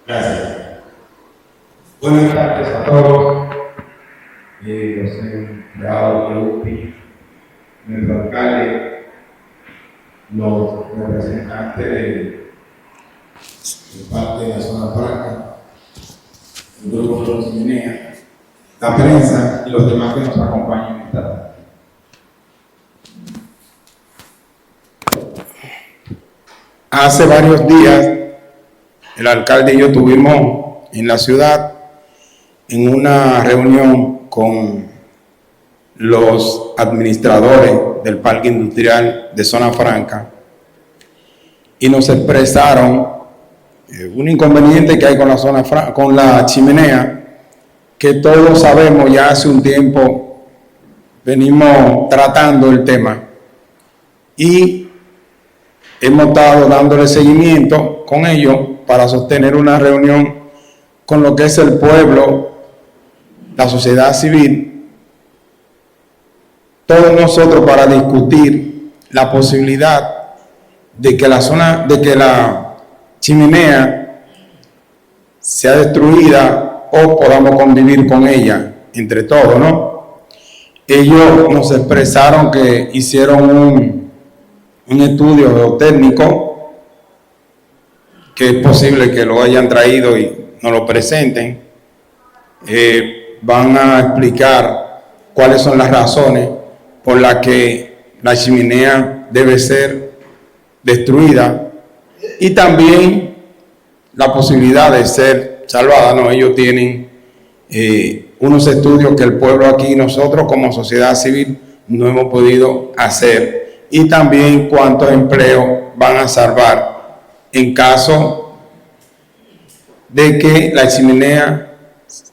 Gracias. Buenas tardes a todos, los empleados de UPI, nuestro alcalde, los representantes de parte de la zona franca, el grupo de los Chimenea, la prensa y los demás que nos acompañan esta tarde. Hace varios días, el alcalde y yo estuvimos en la ciudad en una reunión con los administradores del parque industrial de Zona Franca y nos expresaron un inconveniente que hay con la zona con la chimenea, que todos sabemos, ya hace un tiempo venimos tratando el tema y hemos estado dándole seguimiento con ellos para sostener una reunión con lo que es el pueblo, la sociedad civil, todos nosotros, para discutir la posibilidad de que la chimenea sea destruida o podamos convivir con ella entre todos, ¿no? Ellos nos expresaron que hicieron un estudio geotécnico, que es posible que lo hayan traído y nos lo presenten. Van a explicar cuáles son las razones por las que la chimenea debe ser destruida y también la posibilidad de ser salvada, ¿no? Ellos tienen unos estudios que el pueblo aquí, nosotros como sociedad civil, no hemos podido hacer, y también cuántos empleos van a salvar en caso de que la chimenea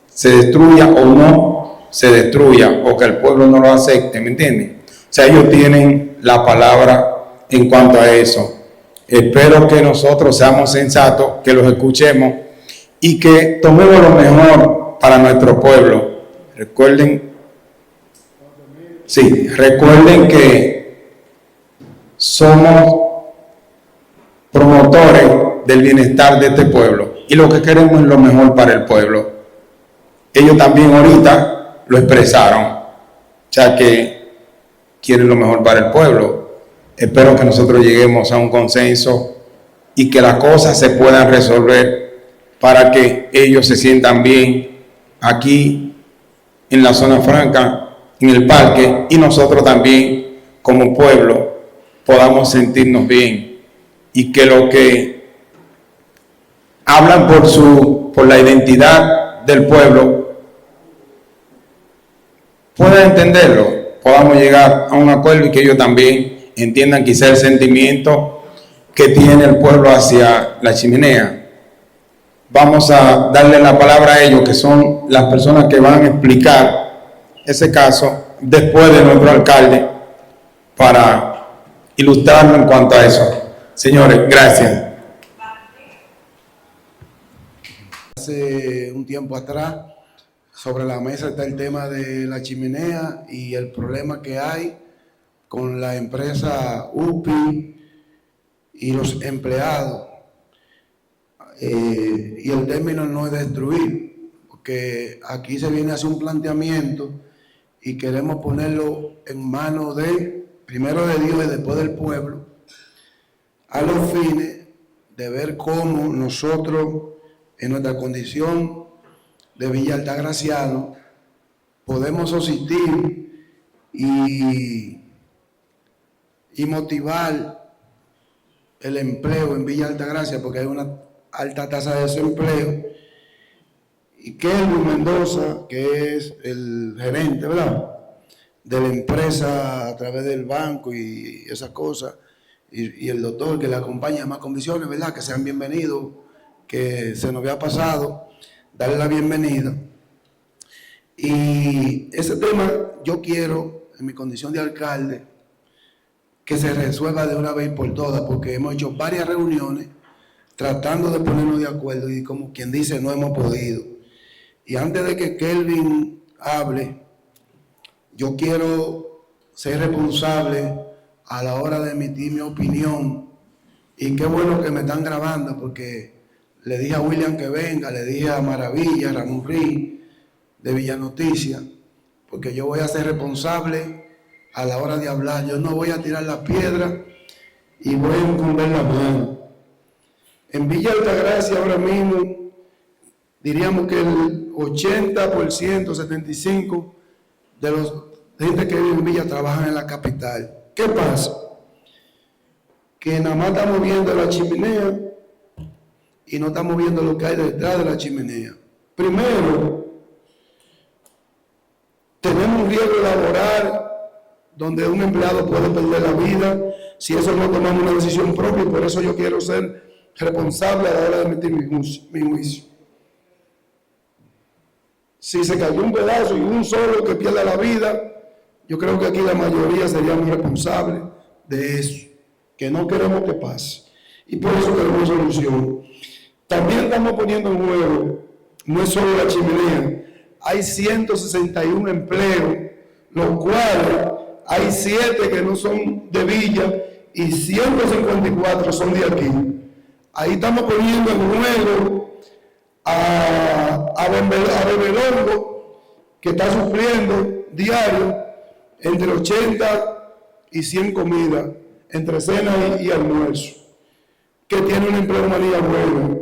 se destruya o no se destruya, o que el pueblo no lo acepte, ¿me entienden? O sea, ellos tienen la palabra en cuanto a eso. Espero que nosotros seamos sensatos, que los escuchemos y que tomemos lo mejor para nuestro pueblo. Recuerden que somos promotores del bienestar de este pueblo y lo que queremos es lo mejor para el pueblo. Ellos también ahorita lo expresaron, o sea que quieren lo mejor para el pueblo. Espero que nosotros lleguemos a un consenso y que las cosas se puedan resolver para que ellos se sientan bien aquí en la zona franca, en el parque, y nosotros también como pueblo podamos sentirnos bien, y que lo que hablan por la identidad del pueblo puedan entenderlo, podamos llegar a un acuerdo y que ellos también entiendan quizá el sentimiento que tiene el pueblo hacia la chimenea. Vamos a darle la palabra a ellos, que son las personas que van a explicar ese caso después de nuestro alcalde, para ilustrarlo en cuanto a eso. Señores, gracias. Hace un tiempo atrás, sobre la mesa está el tema de la chimenea y el problema que hay con la empresa UPI y los empleados. Y el término no es destruir, porque aquí se viene a hacer un planteamiento y queremos ponerlo en manos primero de Dios y después del pueblo, a los fines de ver cómo nosotros, en nuestra condición de Villa Altagraciano, podemos subsistir y motivar el empleo en Villa Altagracia, porque hay una alta tasa de desempleo. Y Kelvin Mendoza, que es el gerente, ¿verdad?, de la empresa a través del banco y esas cosas, y el doctor que le acompaña en más condiciones, ¿verdad?, que sean bienvenidos, que se nos había pasado darle la bienvenida. Y ese tema yo quiero, en mi condición de alcalde, que se resuelva de una vez por todas, porque hemos hecho varias reuniones tratando de ponernos de acuerdo y, como quien dice, no hemos podido. Y antes de que Kelvin hable, yo quiero ser responsable a la hora de emitir mi opinión. Y qué bueno que me están grabando, porque Le dije a William que venga, le dije a Maravilla, a Ramón Rí, de Villa Noticia, porque yo voy a ser responsable a la hora de hablar. Yo no voy a tirar la piedra y voy a encoger la mano. En Villa Altagracia ahora mismo diríamos que el 80%, 75% de los gente que vive en Villa trabajan en la capital. ¿Qué pasa? Que nada más estamos viendo la chimenea y no estamos viendo lo que hay detrás de la chimenea. Primero, tenemos un riesgo laboral donde un empleado puede perder la vida si eso no tomamos una decisión propia, y por eso yo quiero ser responsable a la hora de emitir mi juicio. Si se cayó un pedazo y un solo que pierda la vida, yo creo que aquí la mayoría seríamos responsables de eso, que no queremos que pase. Y por eso queremos solución. También estamos poniendo en juego, no es solo la chimenea, hay 161 empleos, los cuales hay 7 que no son de Villa y 154 son de aquí. Ahí estamos poniendo en juego a Bebelongo, que está sufriendo diario entre 80 y 100 comidas, entre cena y almuerzo, que tiene una empleomanía buena.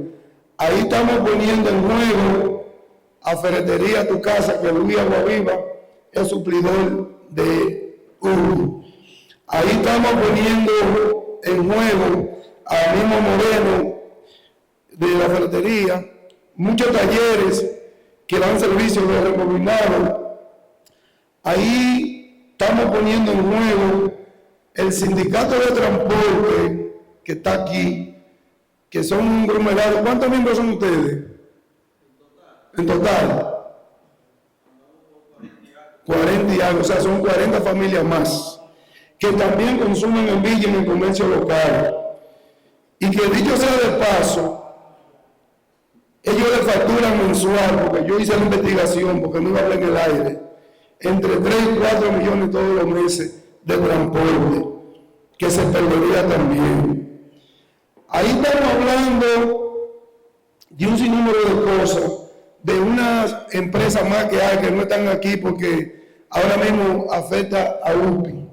Ahí estamos poniendo en juego a Ferretería Tu Casa, que Luis Aguaviva es suplidor de Hugo. Ahí estamos poniendo en juego a Mimo Moreno de la ferretería, muchos talleres que dan servicio de rebobinado. Ahí estamos poniendo en juego el sindicato de transporte que está aquí, que son un aglomerado. ¿Cuántos miembros son ustedes? En total. 40 y algo, o sea, son 40 familias más, que también consumen en Villa y en el comercio local. Y que dicho sea de paso, ellos le facturan mensual, porque yo hice la investigación, porque no iba a hablar en el aire, entre 3 y 4 millones todos los meses de transporte, que se perdería también. Ahí estamos hablando de un sinnúmero de cosas, de unas empresas más que hay que no están aquí porque ahora mismo afecta a UPI.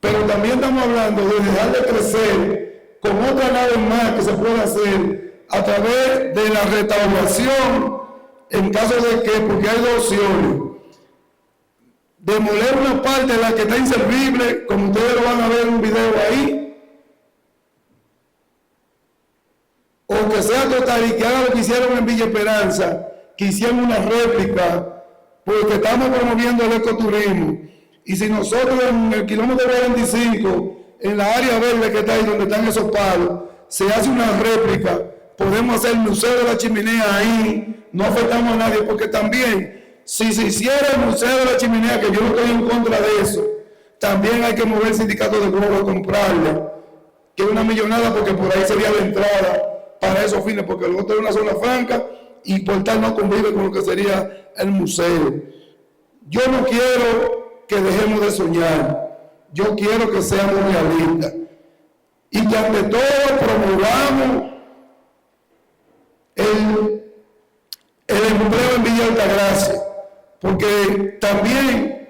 Pero también estamos hablando de dejar de crecer con otra nave más que se puede hacer a través de la restauración, en caso de que, porque hay 2 opciones: demoler una parte de la que está inservible, como ustedes lo van a ver en un video ahí, o que sea total y que haga lo que hicieron en Villa Esperanza, que hicieron una réplica, porque estamos promoviendo el ecoturismo. Y si nosotros en el kilómetro 45, en la área verde que está ahí donde están esos palos, se hace una réplica, podemos hacer el Museo de la Chimenea ahí, no afectamos a nadie, porque también, si se hiciera el Museo de la Chimenea, que yo no estoy en contra de eso, también hay que mover el sindicato de Globo a comprarle, que es una millonada, porque por ahí sería la entrada para esos fines, porque el otro es una zona franca y por tal no convive con lo que sería el museo. Yo no quiero que dejemos de soñar, yo quiero que seamos realistas y que ante todo promovamos el empleo en Villa Altagracia, porque también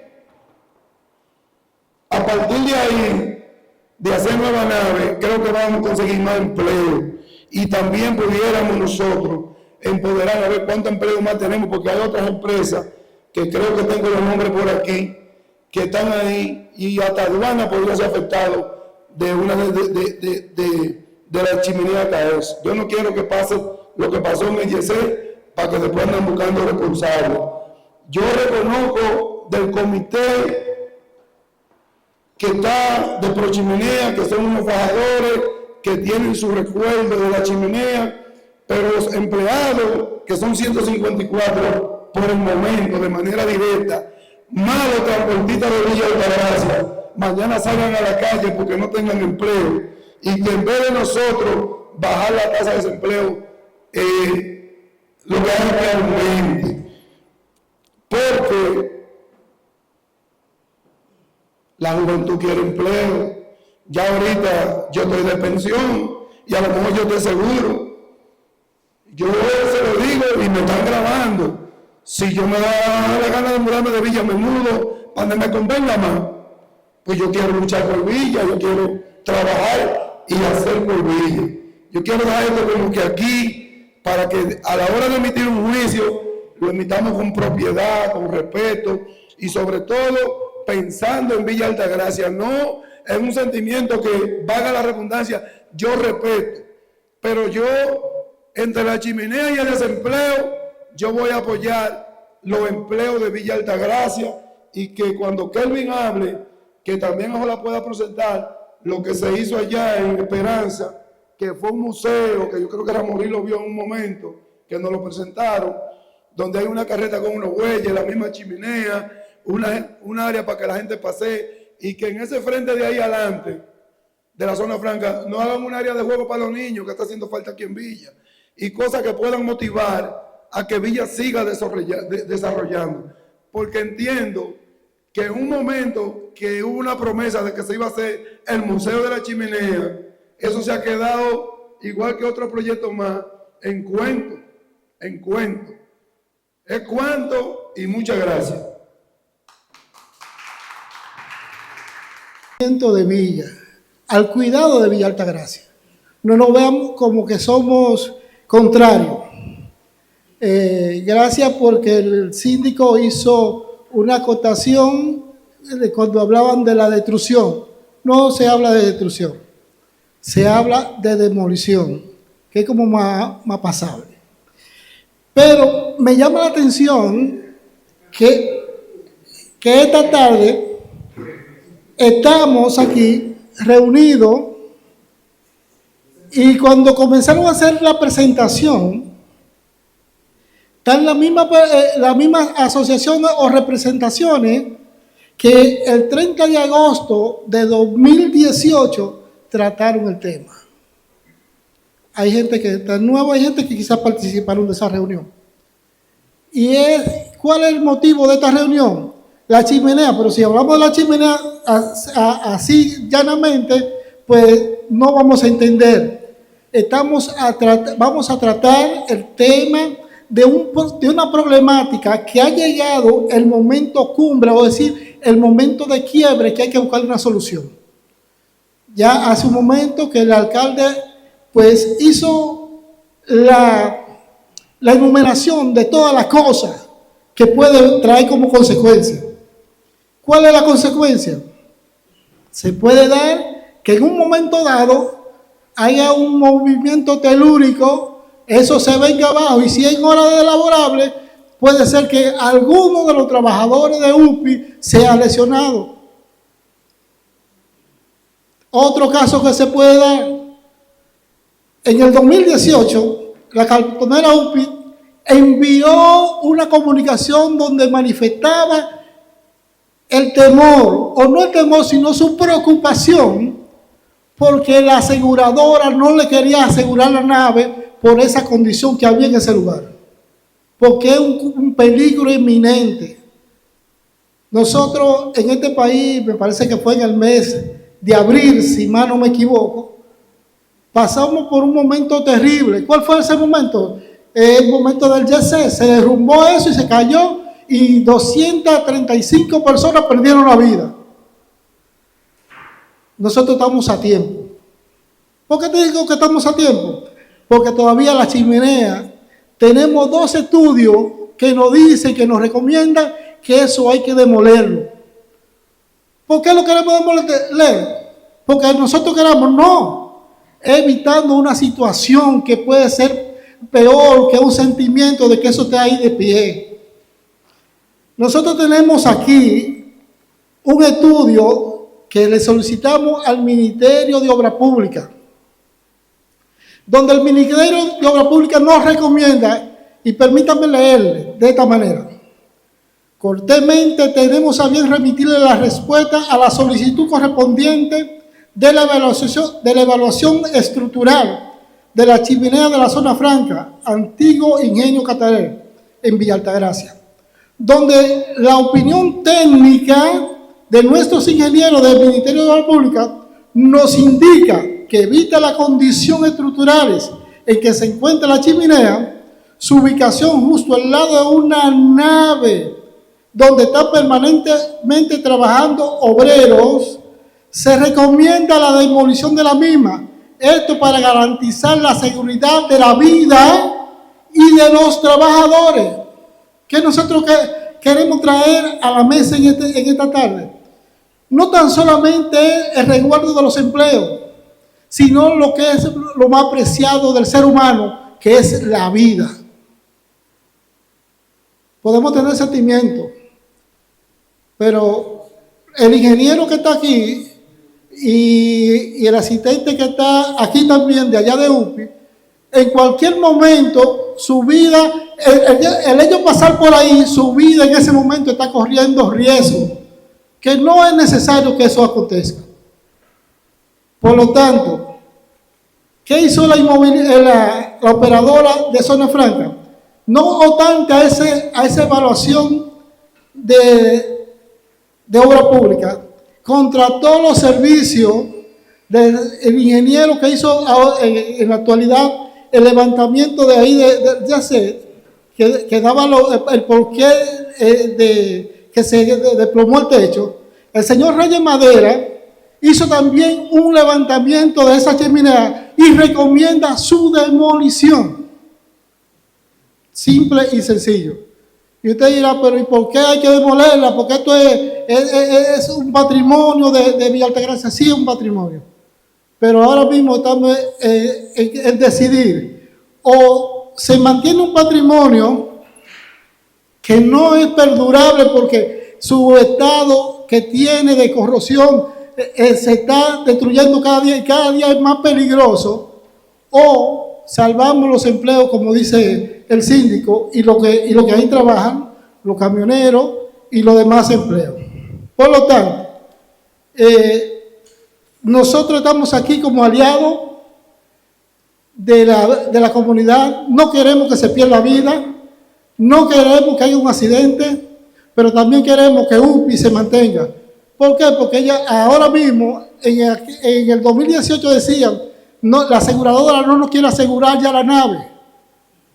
a partir de ahí, de hacer nueva nave, creo que vamos a conseguir más empleo. Y también pudiéramos nosotros empoderar a ver cuánto empleo más tenemos, porque hay otras empresas que creo que tengo los nombres por aquí, que están ahí, y hasta aduana podría ser afectado de una de la chimenea caerse. Yo no quiero que pase lo que pasó en el YC para que después anden buscando responsables. Yo reconozco del comité que está de Prochimenea, que son unos fajadores que tienen su recuerdo de la chimenea, pero los empleados, que son 154 por el momento, de manera directa, más los transportistas de Villa Altagracia, mañana salgan a la calle porque no tengan empleo, y que en vez de nosotros bajar la tasa de desempleo, lo que hagan que aumente, porque la juventud quiere empleo, Ya ahorita yo estoy de pensión y a lo mejor yo estoy seguro. Yo se lo digo y me están grabando. Si yo me da la gana de mudarme de Villa, me mudo para donde me convenga más. Pues yo quiero luchar por Villa, yo quiero trabajar y hacer por Villa. Yo quiero dejar esto como que aquí, para que a la hora de emitir un juicio, lo emitamos con propiedad, con respeto y sobre todo pensando en Villa Altagracia, no en un sentimiento que, valga la redundancia, yo respeto, pero yo, entre la chimenea y el desempleo, yo voy a apoyar los empleos de Villa Altagracia y que cuando Kelvin hable, que también ojalá pueda presentar lo que se hizo allá en Esperanza, que fue un museo, que yo creo que Ramorí lo vio en un momento, que nos lo presentaron, donde hay una carreta con unos bueyes, la misma chimenea, un área para que la gente pase, y que en ese frente de ahí adelante, de la zona franca, no hagan un área de juego para los niños, que está haciendo falta aquí en Villa, y cosas que puedan motivar a que Villa siga desarrollando. Porque entiendo que en un momento que hubo una promesa de que se iba a hacer el Museo de la Chimenea, eso se ha quedado, igual que otros proyectos más, en cuento. Es cuanto y muchas gracias. De Villa, al cuidado de Villa Altagracia. No nos veamos como que somos contrarios. Gracias porque el síndico hizo una acotación de cuando hablaban de la destrucción. No se habla de destrucción, se habla de demolición, que es como más pasable. Pero me llama la atención que esta tarde estamos aquí reunidos y cuando comenzaron a hacer la presentación, están las mismas asociaciones o representaciones que el 30 de agosto de 2018 trataron el tema. Hay gente que está nueva, hay gente que quizás participaron de esa reunión. ¿Cuál es el motivo de esta reunión? La chimenea, pero si hablamos de la chimenea así llanamente, pues no vamos a entender. Vamos a tratar el tema de una problemática que ha llegado el momento cumbre, o decir, el momento de quiebre, que hay que buscar una solución. Ya hace un momento que el alcalde pues hizo la enumeración de todas las cosas que puede traer como consecuencia. ¿Cuál es la consecuencia? Se puede dar que en un momento dado haya un movimiento telúrico, eso se venga abajo y si hay horas de laborable, puede ser que alguno de los trabajadores de UPI sea lesionado. Otro caso que se puede dar, en el 2018, la cartonera UPI envió una comunicación donde manifestaba el temor, o no el temor, sino su preocupación, porque la aseguradora no le quería asegurar la nave por esa condición que había en ese lugar, porque es un peligro inminente. Nosotros en este país, me parece que fue en el mes de abril, si mal no me equivoco, pasamos por un momento terrible. ¿Cuál fue ese momento? El momento del YC, se derrumbó eso y se cayó y 235 personas perdieron la vida. Nosotros estamos a tiempo. ¿Por qué te digo que estamos a tiempo? Porque todavía la chimenea, tenemos 2 estudios que nos dicen, que nos recomiendan que eso hay que demolerlo. ¿Por qué lo queremos demoler? Porque nosotros queramos, no, evitando una situación que puede ser peor que un sentimiento de que eso esté ahí de pie. Nosotros tenemos aquí un estudio que le solicitamos al Ministerio de Obras Públicas, donde el Ministerio de Obras Públicas nos recomienda, y permítanme leerle de esta manera: cortésmente tenemos a bien remitirle la respuesta a la solicitud correspondiente de la evaluación estructural de la chimenea de la zona franca, antiguo Ingenio Cataré, en Villa Altagracia, donde la opinión técnica de nuestros ingenieros del Ministerio de Obras Públicas nos indica que evita las condiciones estructurales en que se encuentra la chimenea, su ubicación justo al lado de una nave donde están permanentemente trabajando obreros, se recomienda la demolición de la misma. Esto para garantizar la seguridad de la vida y de los trabajadores. ¿Qué nosotros queremos traer a la mesa en esta tarde? No tan solamente el resguardo de los empleos, sino lo que es lo más preciado del ser humano, que es la vida. Podemos tener sentimientos, pero el ingeniero que está aquí y el asistente que está aquí también, de allá de UPI, en cualquier momento su vida, el ellos pasar por ahí, su vida en ese momento está corriendo riesgo, que no es necesario que eso acontezca. Por lo tanto, ¿qué hizo la operadora de Zona Franca? No obstante a esa evaluación de obra pública, contrató los servicios del ingeniero que hizo en la actualidad el levantamiento de ahí de hacer, que daba el porqué de que se desplomó el techo. El señor Reyes Madera hizo también un levantamiento de esa chimenea y recomienda su demolición. Simple y sencillo. Y usted dirá, pero ¿y por qué hay que demolerla? Porque esto es un patrimonio de Villa Altagracia. Sí, es un patrimonio. Pero ahora mismo estamos en decidir. O se mantiene un patrimonio que no es perdurable porque su estado que tiene de corrosión se está destruyendo cada día y cada día es más peligroso, o salvamos los empleos, como dice el síndico, y lo que ahí trabajan, los camioneros y los demás empleos. Por lo tanto, nosotros estamos aquí como aliados de la comunidad. No queremos que se pierda vida, no queremos que haya un accidente, pero también queremos que UPI se mantenga. ¿Por qué? Porque ella ahora mismo, en el 2018 decían, no, la aseguradora no nos quiere asegurar ya la nave.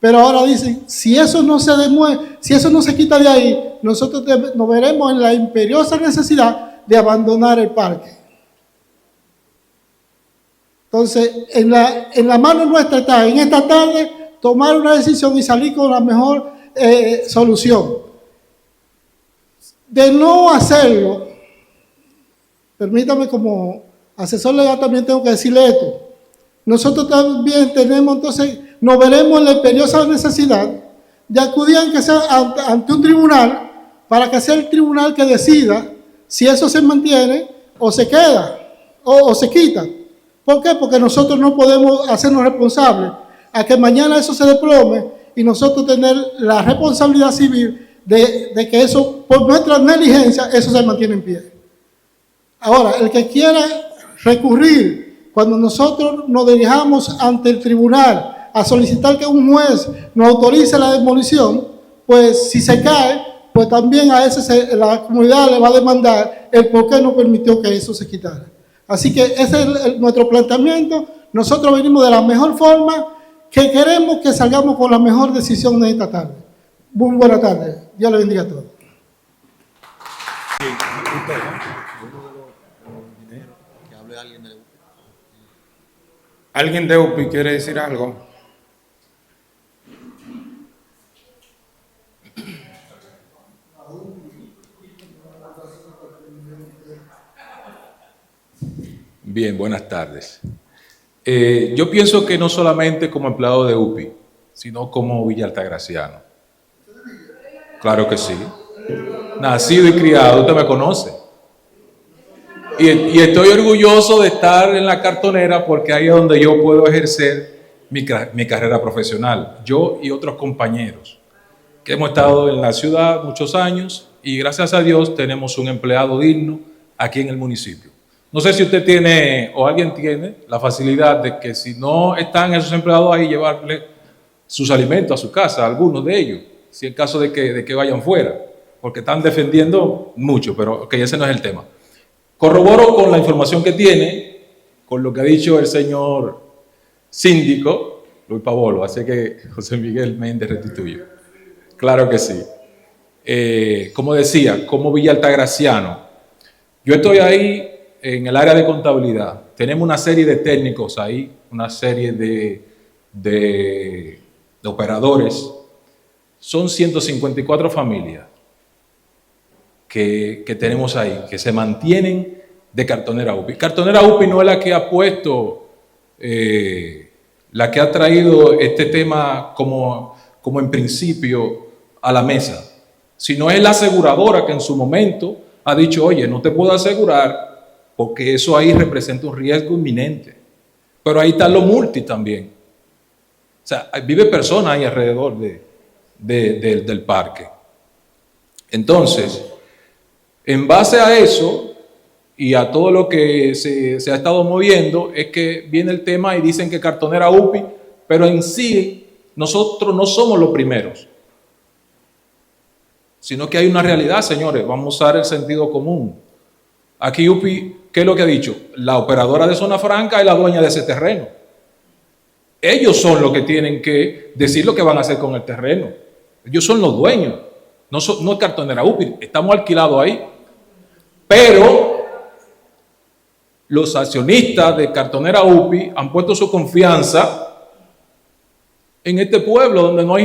Pero ahora dicen, si eso no se demuestra, si eso no se quita de ahí, nosotros nos veremos en la imperiosa necesidad de abandonar el parque. Entonces, en la mano nuestra está, en esta tarde, tomar una decisión y salir con la mejor solución. De no hacerlo, permítame, como asesor legal también tengo que decirle esto. Nosotros también tenemos, entonces, nos veremos en la imperiosa necesidad de acudir aunque sea ante un tribunal, para que sea el tribunal que decida si eso se mantiene o se queda o se quita. ¿Por qué? Porque nosotros no podemos hacernos responsables a que mañana eso se desplome y nosotros tener la responsabilidad civil de que eso, por nuestra negligencia, eso se mantiene en pie. Ahora, el que quiera recurrir, cuando nosotros nos dirijamos ante el tribunal a solicitar que un juez nos autorice la demolición, pues si se cae, pues también a ese la comunidad le va a demandar el por qué no permitió que eso se quitara. Así que ese es nuestro planteamiento. Nosotros venimos de la mejor forma, que queremos que salgamos con la mejor decisión de esta tarde. Muy buena tarde. Dios le bendiga a todos. ¿Alguien de UPI quiere decir algo? Bien, buenas tardes. Yo pienso que no solamente como empleado de UPI, sino como Villa Altagraciano. Claro que sí. Nacido y criado, usted me conoce. Y estoy orgulloso de estar en la cartonera porque ahí es donde yo puedo ejercer mi carrera profesional. Yo y otros compañeros que hemos estado en la ciudad muchos años y gracias a Dios tenemos un empleado digno aquí en el municipio. No sé si usted tiene o alguien tiene la facilidad de que si no están esos empleados ahí, llevarle sus alimentos a su casa, algunos de ellos, si es caso de que vayan fuera, porque están defendiendo mucho, pero ese no es el tema. Corroboro con la información que tiene con lo que ha dicho el señor síndico, Luis Pavolo, así que José Miguel Méndez restituyó. Claro que sí. Como decía, como Villa Altagraciano, yo estoy ahí en el área de contabilidad. Tenemos una serie de técnicos ahí, una serie de operadores. Son 154 familias que tenemos ahí, que se mantienen de Cartonera UPI. Cartonera UPI no es la que ha puesto, la que ha traído este tema como en principio a la mesa, sino es la aseguradora que en su momento ha dicho, oye, no te puedo asegurar porque eso ahí representa un riesgo inminente. Pero ahí están los multi también. O sea, vive personas ahí alrededor del parque. Entonces, en base a eso y a todo lo que se ha estado moviendo, es que viene el tema y dicen que Cartonera UPI, pero en sí nosotros no somos los primeros, sino que hay una realidad, señores. Vamos a usar el sentido común. Aquí UPI, ¿qué es lo que ha dicho? La operadora de Zona Franca es la dueña de ese terreno. Ellos son los que tienen que decir lo que van a hacer con el terreno. Ellos son los dueños. No es Cartonera UPI, estamos alquilados ahí. Pero los accionistas de Cartonera UPI han puesto su confianza en este pueblo donde no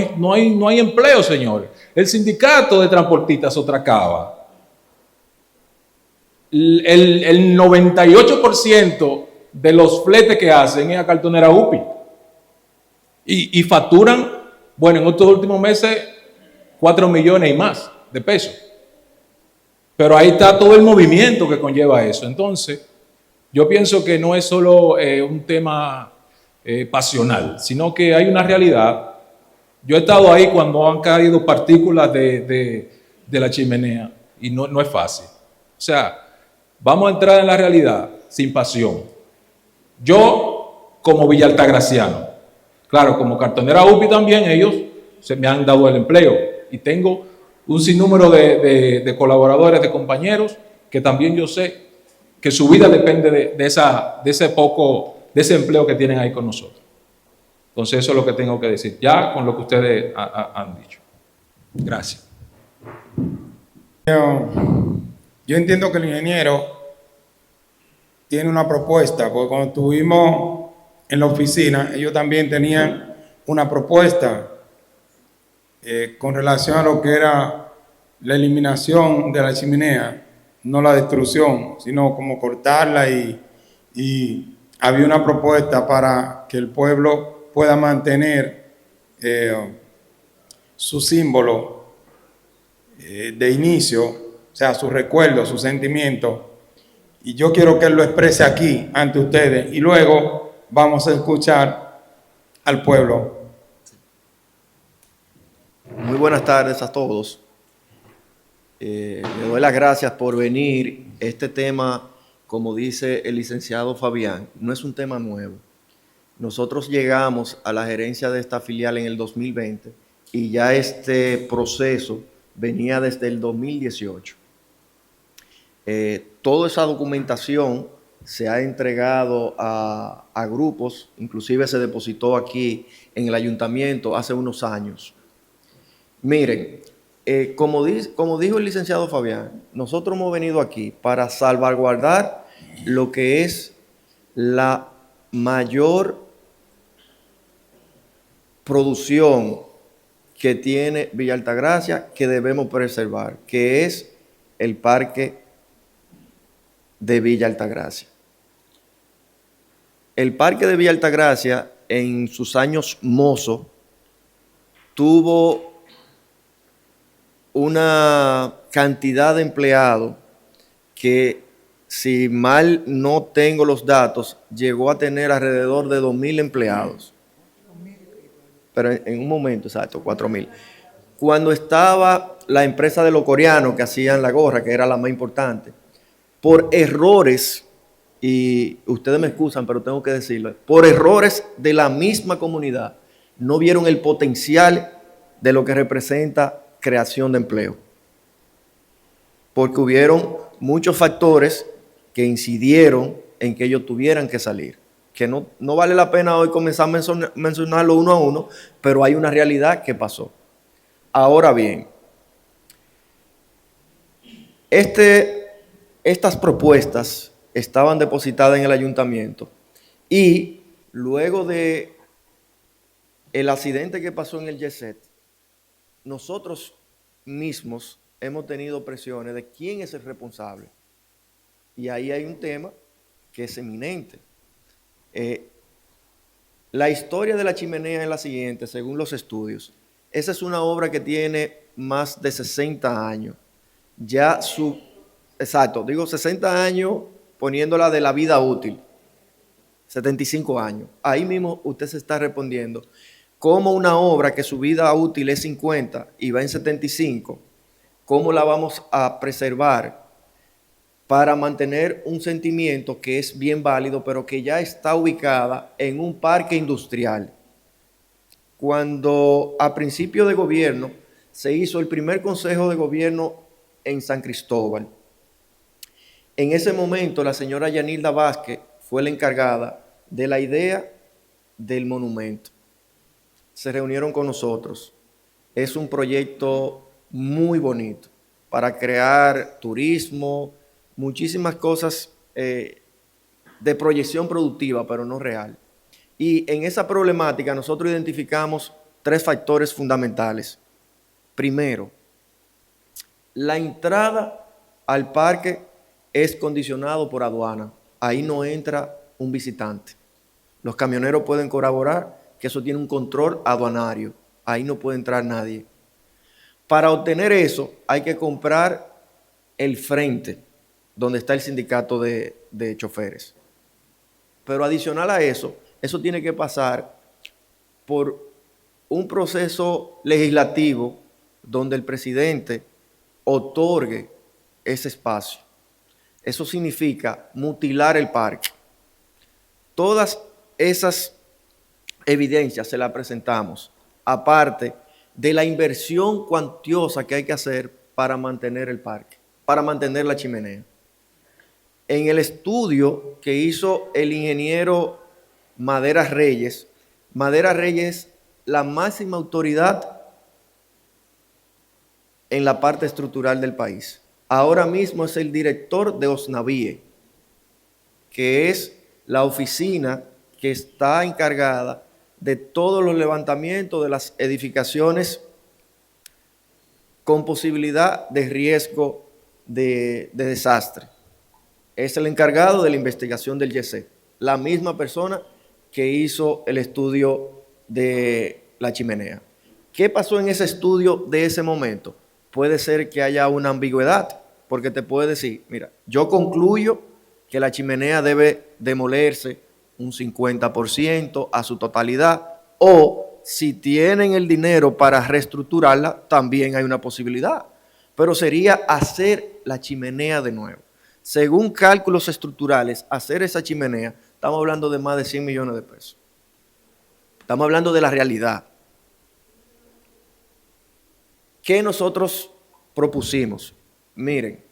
hay empleo, señores. El sindicato de transportistas Sotracaba, el 98% de los fletes que hacen es a Cartonera UPI. Y facturan, bueno, en estos últimos meses, 4 millones y más de pesos. Pero ahí está todo el movimiento que conlleva eso. Entonces, yo pienso que no es solo un tema pasional, sino que hay una realidad. Yo he estado ahí cuando han caído partículas de la chimenea y no es fácil. O sea, vamos a entrar en la realidad sin pasión. Yo, como Villa Altagraciano, claro, como Cartonera UPI también, ellos se me han dado el empleo y tengo un sinnúmero de colaboradores, de compañeros, que también yo sé que su vida depende de ese empleo que tienen ahí con nosotros. Entonces eso es lo que tengo que decir, ya con lo que ustedes han dicho. Gracias. Yo entiendo que el ingeniero tiene una propuesta, porque cuando estuvimos en la oficina, ellos también tenían una propuesta con relación a lo que era la eliminación de la chimenea, no la destrucción, sino como cortarla y había una propuesta para que el pueblo pueda mantener su símbolo de inicio, o sea, su recuerdo, su sentimiento, y yo quiero que él lo exprese aquí ante ustedes y luego vamos a escuchar al pueblo. Muy buenas tardes a todos. Le doy las gracias por venir. Este tema, como dice el licenciado Fabián, no es un tema nuevo. Nosotros llegamos a la gerencia de esta filial en el 2020 y ya este proceso venía desde el 2018. Toda esa documentación se ha entregado a grupos, inclusive se depositó aquí en el ayuntamiento hace unos años. Miren, como dijo el licenciado Fabián, nosotros hemos venido aquí para salvaguardar lo que es la mayor producción que tiene Villa Altagracia, que debemos preservar, que es el parque de Villa Altagracia. El parque de Villa Altagracia, en sus años mozos, tuvo una cantidad de empleados que, si mal no tengo los datos, llegó a tener alrededor de 2,000 empleados. Pero en un momento, exacto, 4,000. Cuando estaba la empresa de los coreanos que hacían la gorra, que era la más importante, por errores, y ustedes me excusan, pero tengo que decirlo, por errores de la misma comunidad, no vieron el potencial de lo que representa creación de empleo. Porque hubieron muchos factores que incidieron en que ellos tuvieran que salir. Que no vale la pena hoy comenzar a mencionarlo uno a uno, pero hay una realidad que pasó. Ahora bien, estas propuestas estaban depositadas en el ayuntamiento y luego de el accidente que pasó en el Yeset, nosotros mismos hemos tenido presiones de quién es el responsable. Y ahí hay un tema que es eminente. La historia de la chimenea es la siguiente, según los estudios. Esa es una obra que tiene más de 60 años. Exacto, digo 60 años poniéndola de la vida útil. 75 años. Ahí mismo usted se está respondiendo. ¿Cómo una obra que su vida útil es 50 y va en 75, cómo la vamos a preservar para mantener un sentimiento que es bien válido, pero que ya está ubicada en un parque industrial? Cuando a principio de gobierno se hizo el primer consejo de gobierno en San Cristóbal, en ese momento la señora Yanilda Vázquez fue la encargada de la idea del monumento. Se reunieron con nosotros. Es un proyecto muy bonito para crear turismo, muchísimas cosas de proyección productiva, pero no real. Y en esa problemática nosotros identificamos 3 factores fundamentales. Primero, la entrada al parque es condicionado por aduana. Ahí no entra un visitante. Los camioneros pueden corroborar que eso tiene un control aduanario. Ahí no puede entrar nadie. Para obtener eso hay que comprar el frente donde está el sindicato de choferes. Pero adicional a eso, eso tiene que pasar por un proceso legislativo donde el presidente otorgue ese espacio. Eso significa mutilar el parque. Todas esas evidencias se las presentamos, aparte de la inversión cuantiosa que hay que hacer para mantener el parque, para mantener la chimenea. En el estudio que hizo el ingeniero Madera Reyes, la máxima autoridad en la parte estructural del país. Ahora mismo es el director de OSNAVIE, que es la oficina que está encargada de todos los levantamientos de las edificaciones con posibilidad de riesgo de desastre. Es el encargado de la investigación del Yeset, la misma persona que hizo el estudio de la chimenea. ¿Qué pasó en ese estudio de ese momento? Puede ser que haya una ambigüedad, porque te puede decir, mira, yo concluyo que la chimenea debe demolerse un 50% a su totalidad, o si tienen el dinero para reestructurarla, también hay una posibilidad, pero sería hacer la chimenea de nuevo. Según cálculos estructurales, hacer esa chimenea, estamos hablando de más de 100 millones de pesos. Estamos hablando de la realidad. ¿Qué nosotros propusimos? Miren,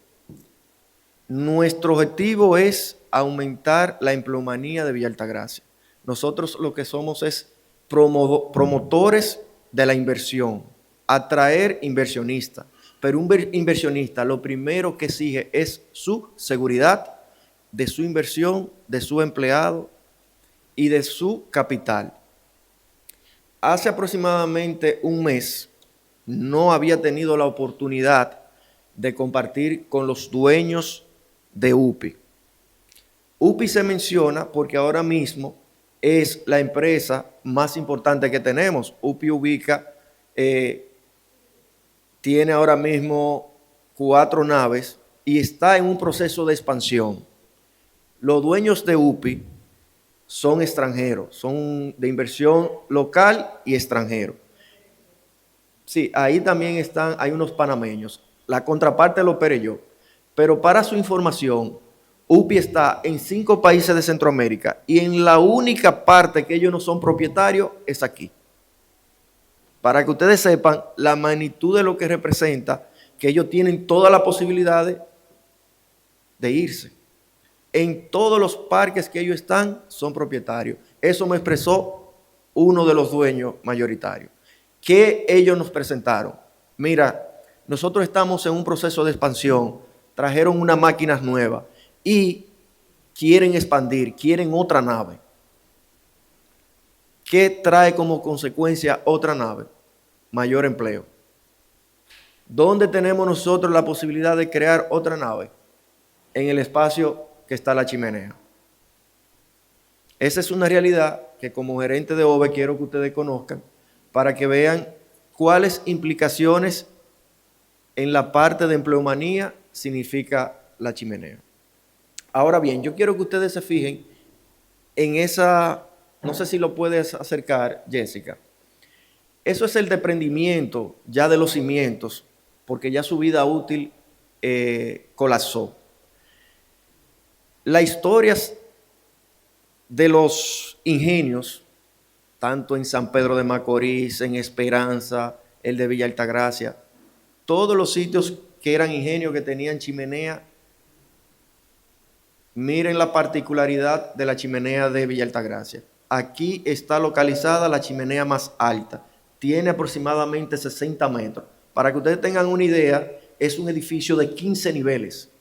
nuestro objetivo es aumentar la empleomanía de Villa Altagracia. Nosotros lo que somos es promotores de la inversión, atraer inversionistas. Pero un inversionista lo primero que exige es su seguridad de su inversión, de su empleado y de su capital. Hace aproximadamente un mes no había tenido la oportunidad de compartir con los dueños de UPI. UPI se menciona porque ahora mismo es la empresa más importante que tenemos. UPI ubica, tiene ahora mismo 4 naves y está en un proceso de expansión. Los dueños de UPI son extranjeros, son de inversión local y extranjero. Sí, ahí también hay unos panameños. La contraparte lo operé yo. Pero para su información, UPI está en 5 países de Centroamérica y en la única parte que ellos no son propietarios es aquí. Para que ustedes sepan la magnitud de lo que representa, que ellos tienen todas las posibilidades de irse. en todos los parques que ellos están, son propietarios. Eso me expresó uno de los dueños mayoritarios. ¿Qué ellos nos presentaron? Mira, nosotros estamos en un proceso de expansión, trajeron unas máquinas nuevas y quieren expandir, quieren otra nave. ¿Qué trae como consecuencia otra nave? Mayor empleo. ¿Dónde tenemos nosotros la posibilidad de crear otra nave? En el espacio que está la chimenea. Esa es una realidad que como gerente de OVE quiero que ustedes conozcan para que vean cuáles implicaciones en la parte de empleomanía significa la chimenea. Ahora bien, yo quiero que ustedes se fijen en esa, no sé si lo puedes acercar, Jessica. Eso es el desprendimiento ya de los cimientos, porque ya su vida útil colapsó. Las historias de los ingenios, tanto en San Pedro de Macorís, en Esperanza, el de Villa Altagracia, todos los sitios que eran ingenios que tenían chimenea, miren la particularidad de la chimenea de Villa Altagracia. Aquí está localizada la chimenea más alta, tiene aproximadamente 60 metros. Para que ustedes tengan una idea, es un edificio de 15 niveles.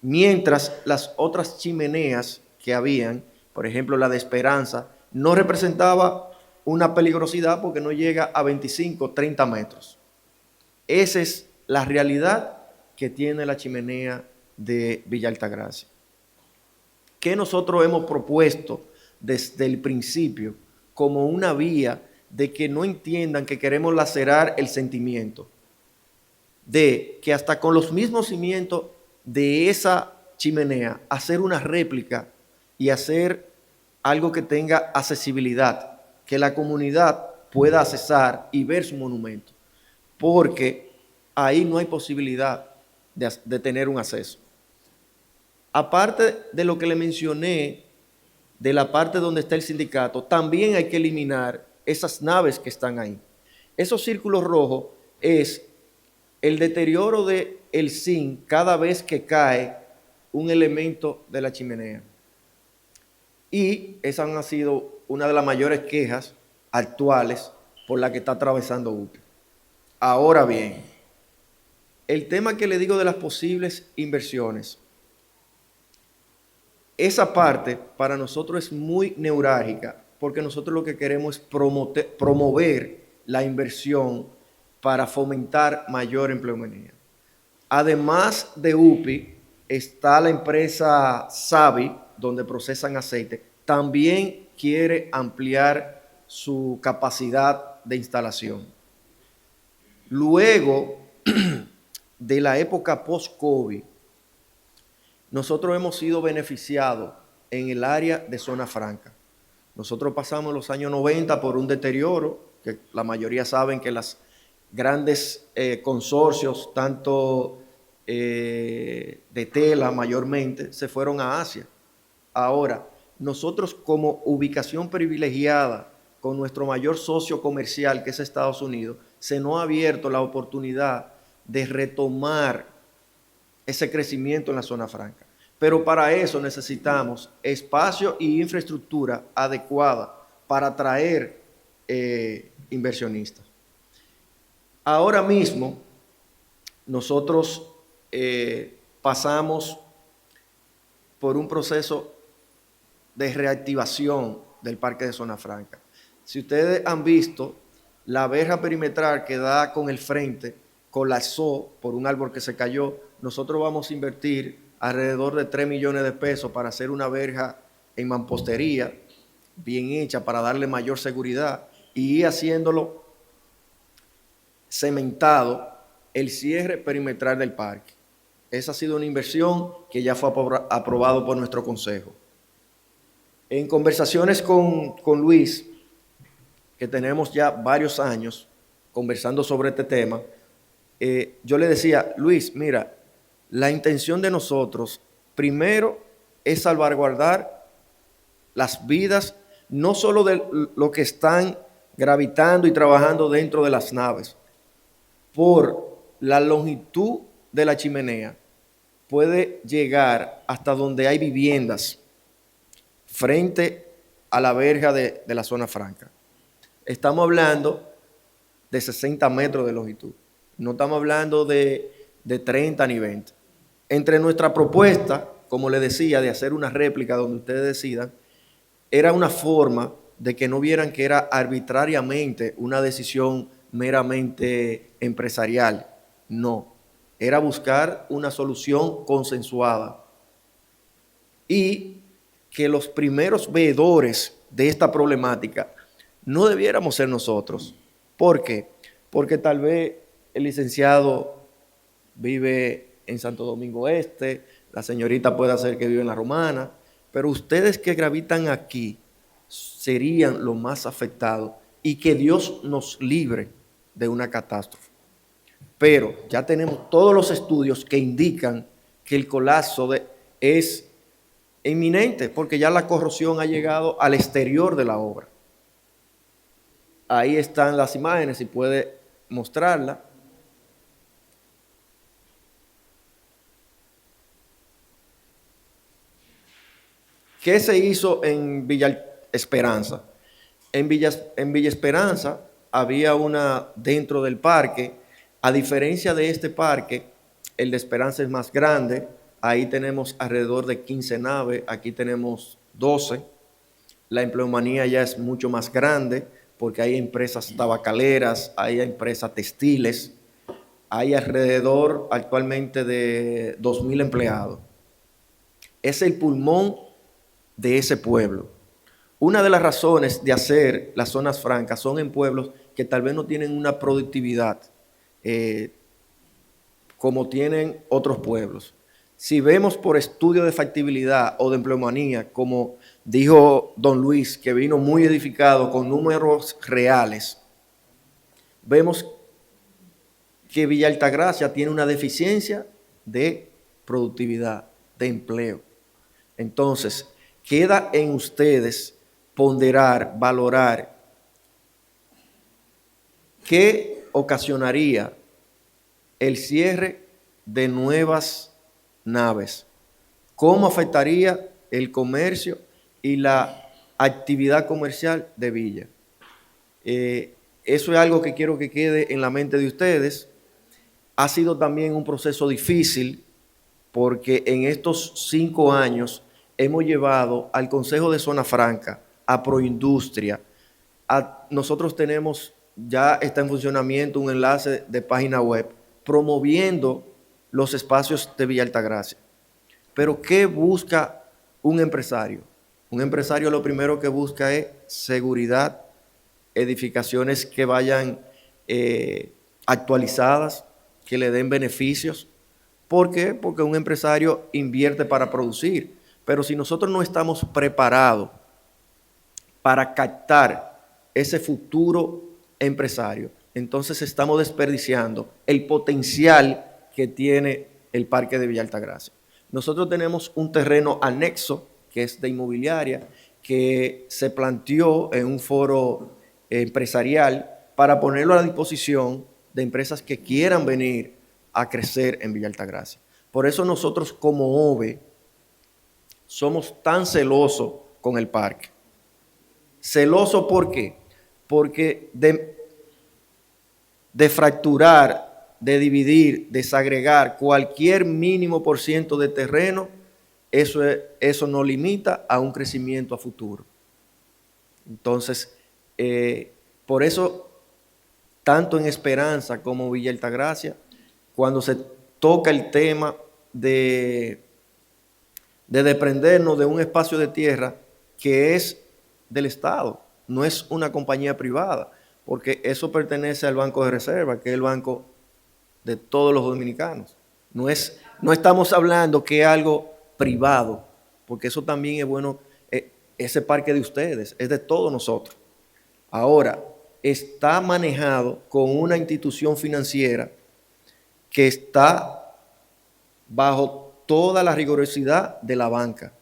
Mientras las otras chimeneas que habían, por ejemplo la de Esperanza, no representaba una peligrosidad porque no llega a 25, 30 metros. Esa es la realidad que tiene la chimenea de Villa Altagracia. ¿Qué nosotros hemos propuesto desde el principio como una vía de que no entiendan que queremos lacerar el sentimiento? De que hasta con los mismos cimientos de esa chimenea, hacer una réplica y hacer algo que tenga accesibilidad, que la comunidad pueda accesar y ver su monumento, porque ahí no hay posibilidad de tener un acceso. Aparte de lo que le mencioné, de la parte donde está el sindicato, también hay que eliminar esas naves que están ahí. Esos círculos rojos es el deterioro del zinc cada vez que cae un elemento de la chimenea. Y esas han sido una de las mayores quejas actuales por la que está atravesando UPI. Ahora bien, el tema que le digo de las posibles inversiones, esa parte para nosotros es muy neurálgica, porque nosotros lo que queremos es promover la inversión para fomentar mayor empleomanía. Además de UPI, está la empresa Savi, donde procesan aceite. También quiere ampliar su capacidad de instalación. Luego de la época post-COVID, nosotros hemos sido beneficiados en el área de zona franca. Nosotros pasamos los años 90 por un deterioro, que la mayoría saben que las grandes consorcios, tanto de tela mayormente, se fueron a Asia. Ahora, nosotros como ubicación privilegiada con nuestro mayor socio comercial, que es Estados Unidos, se nos ha abierto la oportunidad de retomar ese crecimiento en la zona franca. Pero para eso necesitamos espacio y infraestructura adecuada para atraer inversionistas. Ahora mismo, nosotros pasamos por un proceso de reactivación del parque de zona franca. Si ustedes han visto, la verja perimetral que da con el frente colapsó por un árbol que se cayó. Nosotros vamos a invertir alrededor de 3 millones de pesos para hacer una verja en mampostería bien hecha para darle mayor seguridad y ir haciéndolo cementado el cierre perimetral del parque. Esa ha sido una inversión que ya fue aprobado por nuestro consejo. En conversaciones con Luis, que tenemos ya varios años conversando sobre este tema, yo le decía, Luis, mira, la intención de nosotros, primero, es salvaguardar las vidas, no solo de los que están gravitando y trabajando dentro de las naves, por la longitud de la chimenea puede llegar hasta donde hay viviendas frente a la verja de la zona franca. Estamos hablando de 60 metros de longitud. No estamos hablando de 30 ni 20. Entre nuestra propuesta, como les decía, de hacer una réplica donde ustedes decidan, era una forma de que no vieran que era arbitrariamente una decisión meramente empresarial. No, era buscar una solución consensuada y que los primeros veedores de esta problemática no debiéramos ser nosotros. ¿Por qué? Porque tal vez el licenciado vive en Santo Domingo Este, la señorita puede ser que vive en La Romana, pero ustedes que gravitan aquí serían los más afectados y que Dios nos libre de una catástrofe. Pero ya tenemos todos los estudios que indican que el colapso es inminente porque ya la corrosión ha llegado al exterior de la obra. Ahí están las imágenes, si puede mostrarla. ¿Qué se hizo en Villa Esperanza? En Villa Esperanza había una dentro del parque. A diferencia de este parque, el de Esperanza es más grande. Ahí tenemos alrededor de 15 naves, aquí tenemos 12. La empleomanía ya es mucho más grande porque hay empresas tabacaleras, hay empresas textiles, hay alrededor actualmente de 2,000 empleados. Es el pulmón de ese pueblo. Una de las razones de hacer las zonas francas son en pueblos que tal vez no tienen una productividad como tienen otros pueblos. Si vemos por estudio de factibilidad o de empleomanía, como dijo don Luis, que vino muy edificado con números reales, vemos que Villa Altagracia tiene una deficiencia de productividad, de empleo. Entonces, queda en ustedes ponderar, valorar qué ocasionaría el cierre de nuevas naves, cómo afectaría el comercio y la actividad comercial de Villa. Eso es algo que quiero que quede en la mente de ustedes. Ha sido también un proceso difícil porque en estos 5 años hemos llevado al Consejo de Zona Franca, a Proindustria. Nosotros tenemos, ya está en funcionamiento un enlace de página web promoviendo los espacios de Villa Altagracia. Pero ¿qué busca un empresario? Un empresario lo primero que busca es seguridad, edificaciones que vayan actualizadas, que le den beneficios. ¿Por qué? Porque un empresario invierte para producir. Pero si nosotros no estamos preparados para captar ese futuro empresario, entonces estamos desperdiciando el potencial que tiene el Parque de Villa Altagracia. Nosotros tenemos un terreno anexo, que es de inmobiliaria, que se planteó en un foro empresarial para ponerlo a la disposición de empresas que quieran venir a crecer en Villa Altagracia. Por eso nosotros como OVE somos tan celosos con el parque. ¿Celoso por qué? Porque de fracturar, de dividir, desagregar cualquier mínimo por ciento de terreno, eso nos limita a un crecimiento a futuro. Entonces, por eso, tanto en Esperanza como Villa Altagracia, cuando se toca el tema de desprendernos de un espacio de tierra que es del Estado, no es una compañía privada, porque eso pertenece al Banco de Reserva, que es el banco de todos los dominicanos. No estamos hablando que es algo privado, porque eso también es bueno, ese parque de ustedes, es de todos nosotros. Ahora, está manejado con una institución financiera que está bajo toda la rigurosidad de la banca.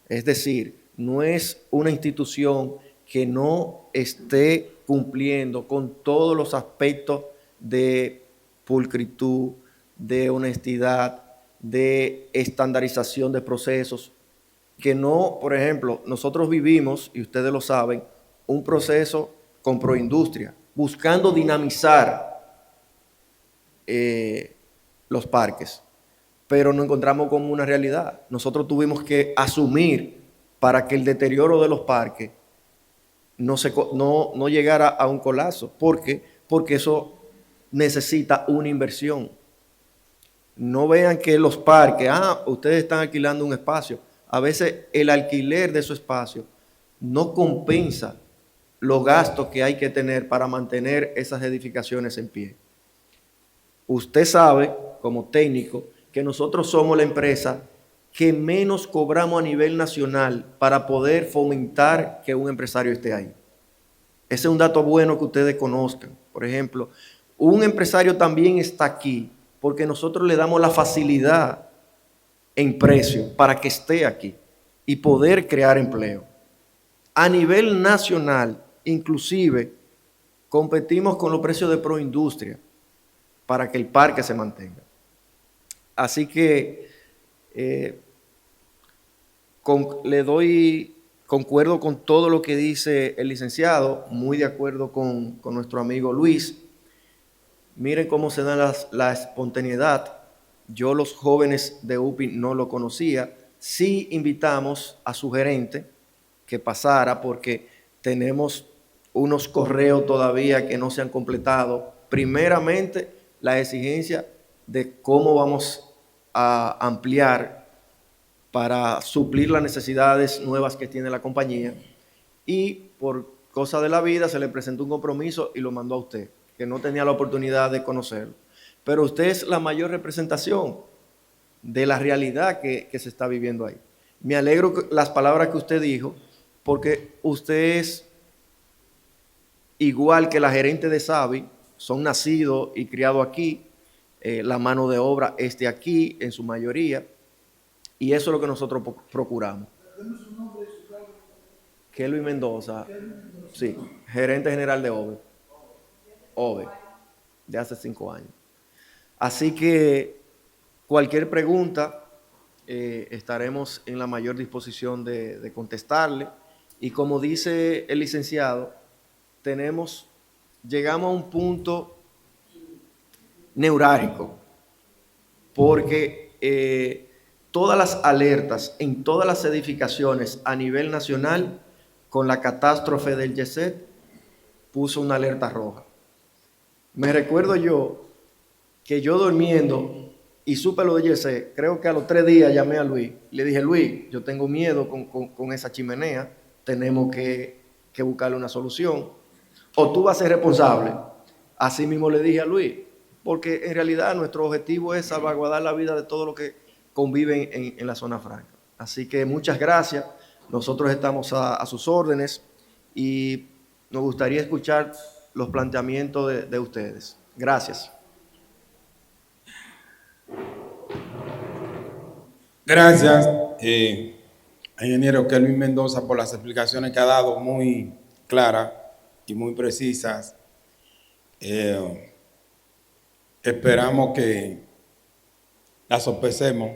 Es decir, no es una institución que no esté cumpliendo con todos los aspectos de pulcritud, de honestidad, de estandarización de procesos, que no, por ejemplo, nosotros vivimos, y ustedes lo saben, un proceso con Proindustria, buscando dinamizar los parques, pero nos encontramos con una realidad. Nosotros tuvimos que asumir para que el deterioro de los parques no llegara a un colapso. ¿Por qué? Porque eso necesita una inversión. No vean que los parques, ustedes están alquilando un espacio. A veces el alquiler de su espacio no compensa los gastos que hay que tener para mantener esas edificaciones en pie. Usted sabe, como técnico, que nosotros somos la empresa que menos cobramos a nivel nacional para poder fomentar que un empresario esté ahí. Ese es un dato bueno que ustedes conozcan. Por ejemplo, un empresario también está aquí porque nosotros le damos la facilidad en precio para que esté aquí y poder crear empleo. A nivel nacional, inclusive, competimos con los precios de Proindustria para que el parque se mantenga. Así que concuerdo con todo lo que dice el licenciado, muy de acuerdo con nuestro amigo Luis. Miren cómo se da la espontaneidad. Yo los jóvenes de UPI no lo conocía. Sí invitamos a su gerente que pasara porque tenemos unos correos todavía que no se han completado. Primeramente, la exigencia de cómo vamos a ampliar para suplir las necesidades nuevas que tiene la compañía, y por cosa de la vida se le presentó un compromiso y lo mandó a usted, que no tenía la oportunidad de conocerlo. Pero usted es la mayor representación de la realidad que se está viviendo ahí. Me alegro las palabras que usted dijo, porque usted es igual que la gerente de Savi, son nacidos y criados aquí, la mano de obra es de aquí en su mayoría, y eso es lo que nosotros procuramos. Kelvin Mendoza, sí, gerente general de OVE, de hace 5 años. Así que cualquier pregunta estaremos en la mayor disposición de contestarle, y como dice el licenciado, llegamos a un punto neurálgico, porque todas las alertas en todas las edificaciones a nivel nacional, con la catástrofe del Yeset, puso una alerta roja. Me recuerdo yo que yo durmiendo y supe lo de Yeset, creo que a los 3 días llamé a Luis, le dije: Luis, yo tengo miedo con esa chimenea, tenemos que buscarle una solución, o tú vas a ser responsable. Así mismo le dije a Luis, porque en realidad nuestro objetivo es salvaguardar la vida de todos los que conviven en la zona franca. Así que muchas gracias, nosotros estamos a sus órdenes y nos gustaría escuchar los planteamientos de ustedes. Gracias. Gracias, ingeniero Kelvin Mendoza, por las explicaciones que ha dado, muy claras y muy precisas. Esperamos que la sopesemos,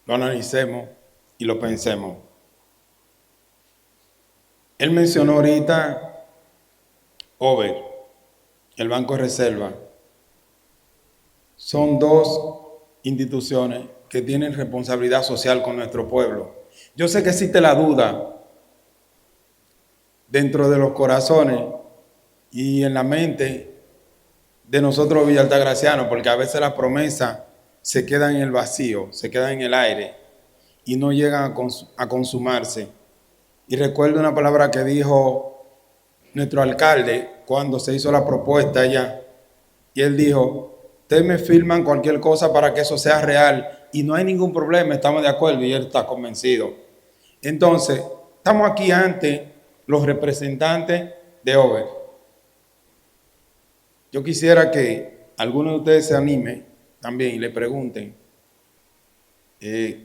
lo analicemos y lo pensemos. Él mencionó ahorita OVE, el Banco de Reserva. Son 2 instituciones que tienen responsabilidad social con nuestro pueblo. Yo sé que existe la duda dentro de los corazones y en la mente de nosotros Villa Altagracianos, porque a veces las promesas se quedan en el vacío, se quedan en el aire y no llegan a consumarse. Y recuerdo una palabra que dijo nuestro alcalde cuando se hizo la propuesta allá, y él dijo: ustedes me firman cualquier cosa para que eso sea real y no hay ningún problema, estamos de acuerdo, y él está convencido. Entonces, estamos aquí ante los representantes de OVE. Yo quisiera que alguno de ustedes se anime también y le pregunten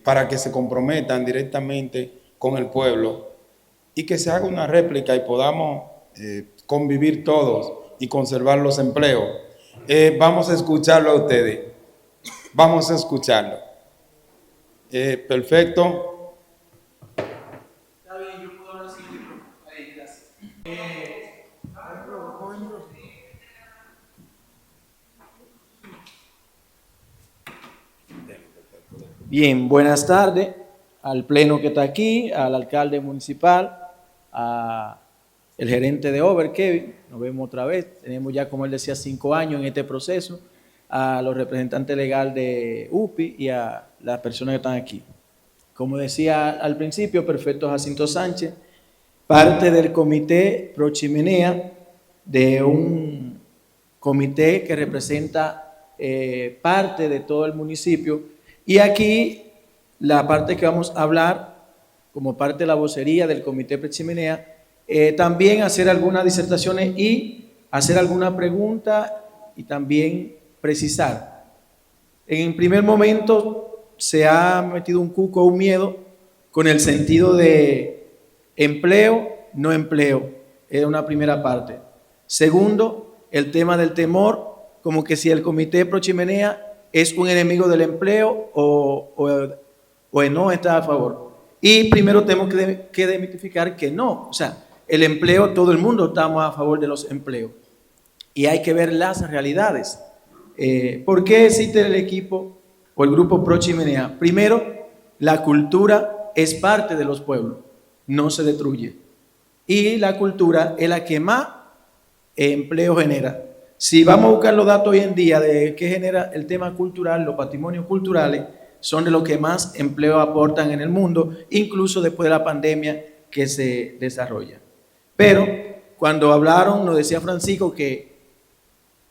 para que se comprometan directamente con el pueblo y que se haga una réplica y podamos convivir todos y conservar los empleos. Vamos a escucharlo a ustedes. Vamos a escucharlo. Perfecto. Está bien, yo puedo hablar sin micrófono. Ahí, gracias. Bien, buenas tardes al pleno que está aquí, al alcalde municipal, al gerente de Over, Kevin, nos vemos otra vez, tenemos ya, como él decía, 5 años en este proceso, a los representantes legales de UPI y a las personas que están aquí. Como decía al principio, Perfecto Jacinto Sánchez, parte del comité Pro Chimenea, de un comité que representa parte de todo el municipio. Y aquí la parte que vamos a hablar, como parte de la vocería del comité Pro Chimenea, también hacer algunas disertaciones y hacer alguna pregunta y también precisar. En primer momento se ha metido un cuco, un miedo, con el sentido de empleo, no empleo, es una primera parte. Segundo, el tema del temor, como que si el comité Pro Chimenea es un enemigo del empleo o no está a favor. Y primero tenemos que demitificar que no, o sea, el empleo, todo el mundo estamos a favor de los empleos. Y hay que ver las realidades. ¿Por qué existe el equipo o el grupo Pro Chimenea? Primero, la cultura es parte de los pueblos, no se destruye. Y la cultura es la que más empleo genera. Si vamos a buscar los datos hoy en día de qué genera el tema cultural, los patrimonios culturales son de los que más empleo aportan en el mundo, incluso después de la pandemia que se desarrolla. Pero cuando hablaron, nos decía Francisco que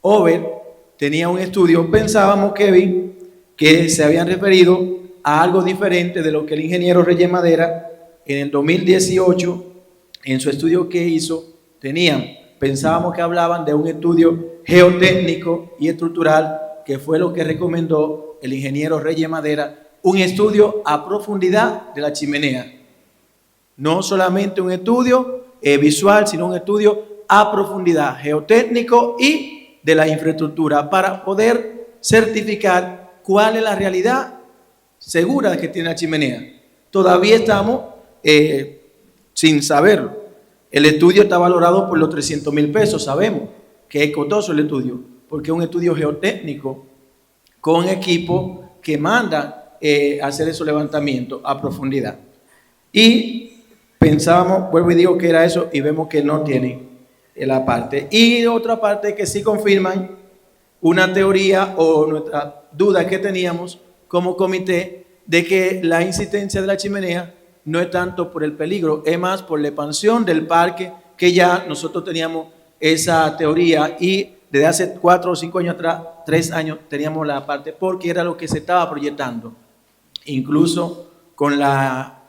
Over tenía un estudio, pensábamos, Kevin, que se habían referido a algo diferente de lo que el ingeniero Reyes Madera en el 2018, en su estudio que hizo, tenían. Pensábamos que hablaban de un estudio geotécnico y estructural, que fue lo que recomendó el ingeniero Reyes Madera, un estudio a profundidad de la chimenea. No solamente un estudio visual, sino un estudio a profundidad, geotécnico y de la infraestructura, para poder certificar cuál es la realidad segura que tiene la chimenea. Todavía estamos sin saberlo. El estudio está valorado por los 300,000 pesos, sabemos que es costoso el estudio, porque es un estudio geotécnico con equipo que manda hacer esos levantamientos a profundidad. Y pensábamos, vuelvo y digo que era eso, y vemos que no tienen la parte. Y otra parte que sí confirman una teoría o nuestra duda que teníamos como comité de que la insistencia de la chimenea no es tanto por el peligro, es más por la expansión del parque, que ya nosotros teníamos esa teoría y desde hace 4 o 5 años atrás, 3 años, teníamos la parte porque era lo que se estaba proyectando, incluso con la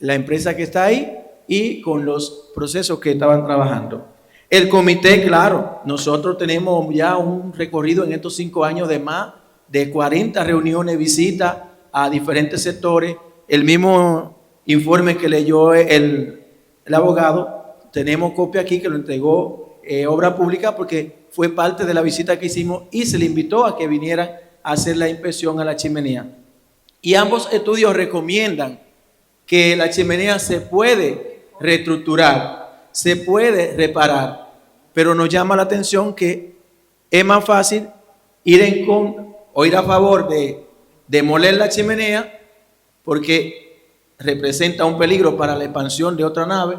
empresa que está ahí y con los procesos que estaban trabajando. El comité, claro, nosotros tenemos ya un recorrido en estos 5 años de más de 40 reuniones, visitas a diferentes sectores. El mismo informe que leyó el abogado, tenemos copia aquí que lo entregó Obra Pública porque fue parte de la visita que hicimos y se le invitó a que vinieran a hacer la inspección a la chimenea. Y ambos estudios recomiendan que la chimenea se puede reestructurar, se puede reparar, pero nos llama la atención que es más fácil ir a favor de demoler la chimenea porque representa un peligro para la expansión de otra nave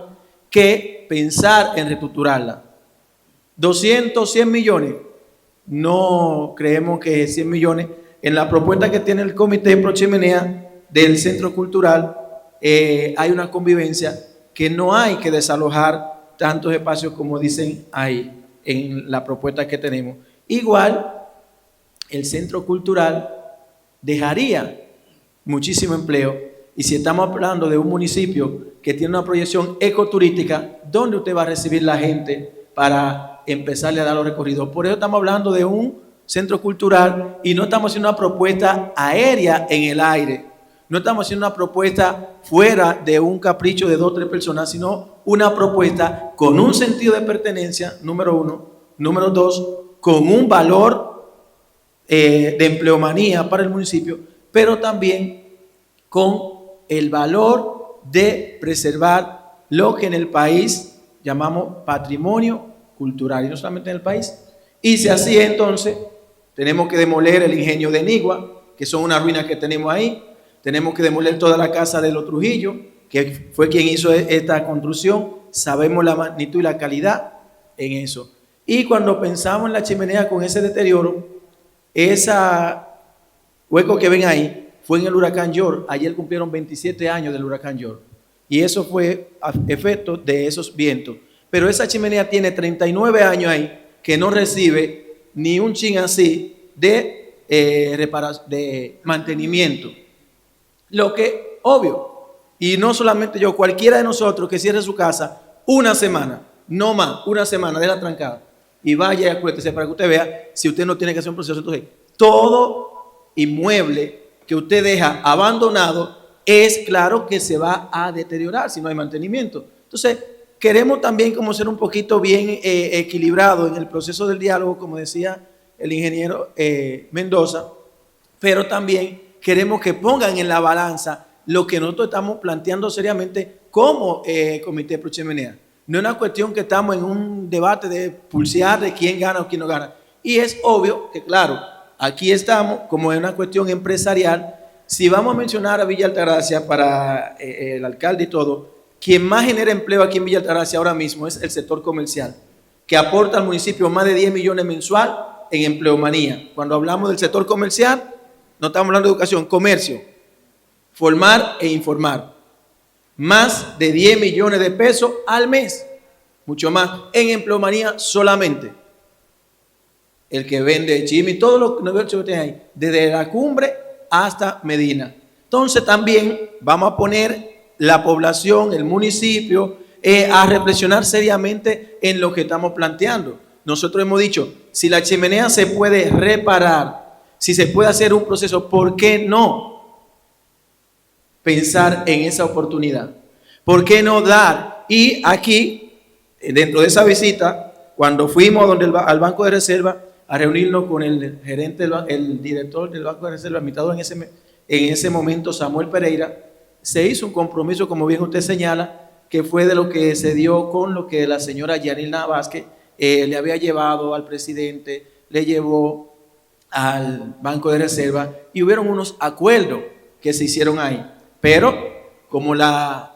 que pensar en reestructurarla. 200, 100 millones, no creemos que 100 millones. En la propuesta que tiene el comité Pro Chimenea del Centro Cultural hay una convivencia que no hay que desalojar tantos espacios como dicen ahí en la propuesta que tenemos. Igual, el Centro Cultural dejaría muchísimo empleo. Y si estamos hablando de un municipio que tiene una proyección ecoturística, ¿dónde usted va a recibir la gente para empezarle a dar los recorridos? Por eso estamos hablando de un centro cultural y no estamos haciendo una propuesta aérea en el aire. No estamos haciendo una propuesta fuera de un capricho de 2 o 3 personas, sino una propuesta con un sentido de pertenencia, número 1. Número 2, con un valor de empleomanía para el municipio, pero también con el valor de preservar lo que en el país llamamos patrimonio cultural, y no solamente en el país. Y si así entonces, tenemos que demoler el ingenio de Nigua, que son unas ruinas que tenemos ahí. Tenemos que demoler toda la casa de los Trujillo, que fue quien hizo esta construcción. Sabemos la magnitud y la calidad en eso. Y cuando pensamos en la chimenea con ese deterioro, ese hueco que ven ahí fue en el huracán George. Ayer cumplieron 27 años del huracán George. Y eso fue a efecto de esos vientos. Pero esa chimenea tiene 39 años ahí que no recibe ni un chin así de mantenimiento. Lo que, obvio, y no solamente yo, cualquiera de nosotros que cierre su casa una semana, no más, una semana de la trancada, y vaya y acuérdese para que usted vea si usted no tiene que hacer un proceso. Entonces, todo inmueble que usted deja abandonado es claro que se va a deteriorar si no hay mantenimiento. Entonces, queremos también como ser un poquito bien equilibrado en el proceso del diálogo, como decía el ingeniero Mendoza, pero también queremos que pongan en la balanza lo que nosotros estamos planteando seriamente como Comité Pro Chimenea. No es una cuestión que estamos en un debate de pulsear de quién gana o quién no gana. Y es obvio que, claro, aquí estamos como en una cuestión empresarial. Si vamos a mencionar a Villa Altagracia para el alcalde y todo, quien más genera empleo aquí en Villa Altagracia ahora mismo es el sector comercial, que aporta al municipio más de 10 millones mensual en empleomanía. Cuando hablamos del sector comercial, no estamos hablando de educación, comercio, formar e informar. Más de 10 millones de pesos al mes, mucho más, en empleomanía solamente. El que vende Chimi, todos los negocios que tienen ahí, desde la Cumbre hasta Medina. Entonces también vamos a poner la población, el municipio, a reflexionar seriamente en lo que estamos planteando. Nosotros hemos dicho, si la chimenea se puede reparar, si se puede hacer un proceso, ¿por qué no pensar en esa oportunidad? ¿Por qué no dar? Y aquí, dentro de esa visita, cuando fuimos al Banco de Reserva a reunirnos con el gerente, el director del Banco de Reserva, invitado en ese momento, Samuel Pereira, se hizo un compromiso, como bien usted señala, que fue de lo que se dio con lo que la señora Yanilna Vázquez le había llevado al presidente, le llevó al Banco de Reserva, y hubieron unos acuerdos que se hicieron ahí. Pero como la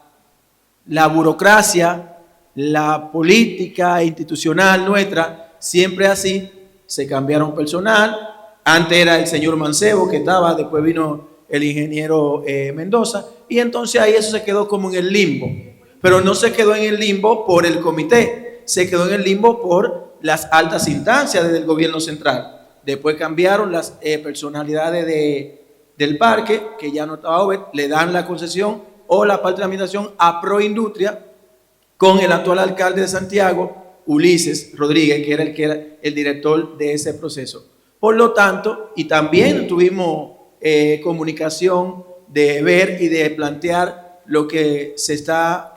burocracia, la política institucional nuestra, siempre así, se cambiaron personal. Antes era el señor Mancebo que estaba, después vino el ingeniero Mendoza, y entonces ahí eso se quedó como en el limbo. Pero no se quedó en el limbo por el comité, se quedó en el limbo por las altas instancias del gobierno central. Después cambiaron las personalidades del parque, que ya no estaba Over, le dan la concesión o la parte de la administración a Proindustria con el actual alcalde de Santiago, Ulises Rodríguez, que era el director de ese proceso. Por lo tanto, y también tuvimos comunicación de ver y de plantear lo que se está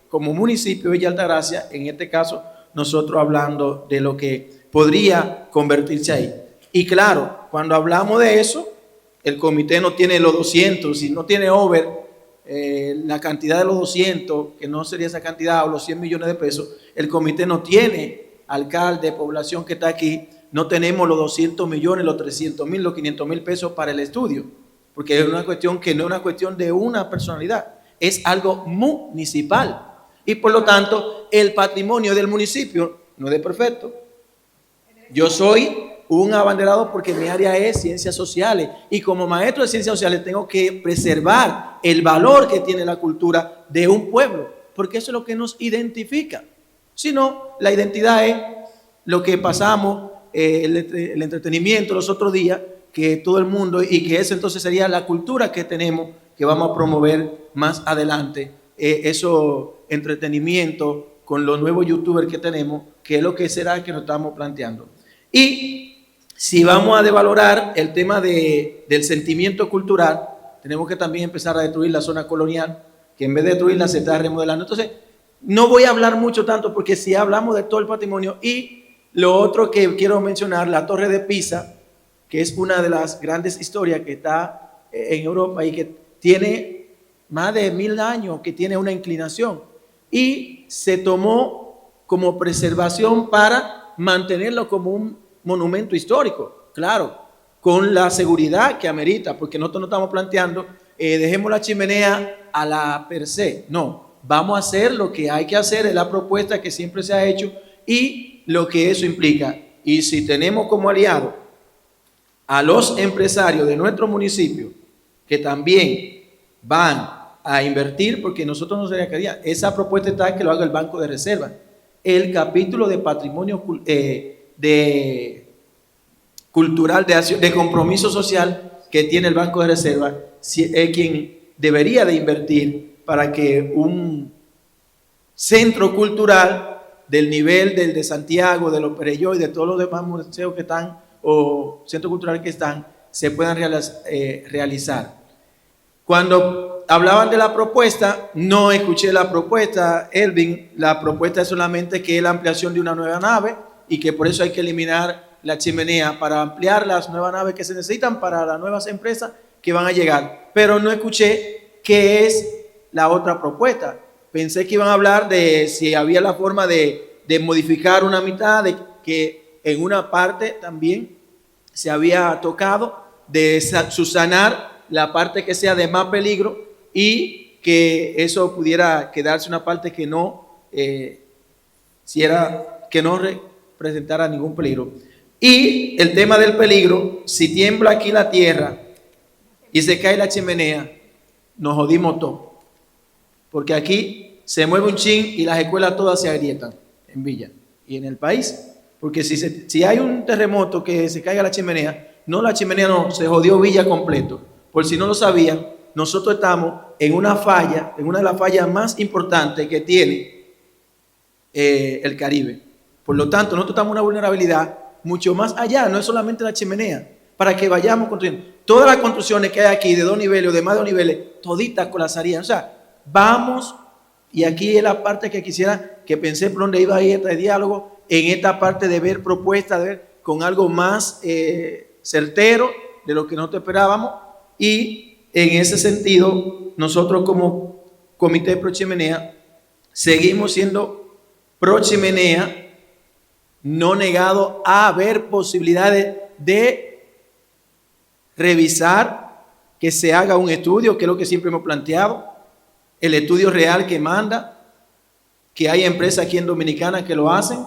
como municipio de Villa Altagracia, en este caso nosotros hablando de lo que podría convertirse ahí. Y claro, cuando hablamos de eso, el comité no tiene los 200, si no tiene over la cantidad de los 200, que no sería esa cantidad, o los 100 millones de pesos, el comité no tiene alcalde, población que está aquí, no tenemos los 200 millones, los 300 mil, los 500 mil pesos para el estudio, porque es una cuestión que no es una cuestión de una personalidad, es algo municipal. Y por lo tanto, el patrimonio del municipio no es de perfecto. Yo soy un abanderado porque mi área es ciencias sociales, y como maestro de ciencias sociales tengo que preservar el valor que tiene la cultura de un pueblo, porque eso es lo que nos identifica. Si no, la identidad es lo que pasamos, el entretenimiento los otros días, que todo el mundo, y que eso entonces sería la cultura que tenemos, que vamos a promover más adelante, eso entretenimiento con los nuevos youtubers que tenemos, que es lo que será que nos estamos planteando. Y si vamos a devalorar el tema del sentimiento cultural, tenemos que también empezar a destruir la zona colonial, que en vez de destruirla se está remodelando. Entonces, no voy a hablar mucho tanto, porque si hablamos de todo el patrimonio. Y lo otro que quiero mencionar, la Torre de Pisa, que es una de las grandes historias que está en Europa y que tiene más de 1000 años que tiene una inclinación y se tomó como preservación para mantenerlo como un monumento histórico, claro, con la seguridad que amerita, porque nosotros no estamos planteando dejemos la chimenea a la per se, no, vamos a hacer lo que hay que hacer, es la propuesta que siempre se ha hecho y lo que eso implica. Y si tenemos como aliado a los empresarios de nuestro municipio que también van a invertir, porque nosotros no sería quería, esa propuesta está que lo haga el Banco de Reserva, el capítulo de patrimonio cultural de compromiso social que tiene el Banco de Reserva, es quien debería de invertir para que un centro cultural del nivel del de Santiago, de los Perelló y de todos los demás museos que están o centros culturales que están, se puedan realizar. Cuando hablaban de la propuesta, no escuché la propuesta, Elvin. La propuesta es solamente que es la ampliación de una nueva nave y que por eso hay que eliminar la chimenea para ampliar las nuevas naves que se necesitan para las nuevas empresas que van a llegar. Pero no escuché qué es la otra propuesta. Pensé que iban a hablar de si había la forma de modificar una mitad, de que en una parte también se había tocado de subsanar la parte que sea de más peligro y que eso pudiera quedarse una parte que no, que no representara ningún peligro. Y el tema del peligro, si tiembla aquí la tierra y se cae la chimenea, nos jodimos todo. Porque aquí se mueve un chin y las escuelas todas se agrietan en Villa y en el país. Porque si hay un terremoto que se caiga la chimenea, la chimenea no, se jodió Villa completo. Por si no lo sabían, nosotros estamos en una falla, en una de las fallas más importantes que tiene el Caribe. Por lo tanto, nosotros estamos en una vulnerabilidad mucho más allá, no es solamente la chimenea, para que vayamos construyendo. Todas las construcciones que hay aquí de 2 niveles o de más de 2 niveles, toditas colapsarían. O sea, vamos, y aquí es la parte que quisiera, que pensé por dónde iba a ir este diálogo, en esta parte de ver propuestas, de ver con algo más certero de lo que nosotros esperábamos. Y en ese sentido, nosotros como Comité Pro Chimenea seguimos siendo pro chimenea, no negado a ver posibilidades de revisar, que se haga un estudio, que es lo que siempre hemos planteado, el estudio real que manda, que hay empresas aquí en Dominicana que lo hacen,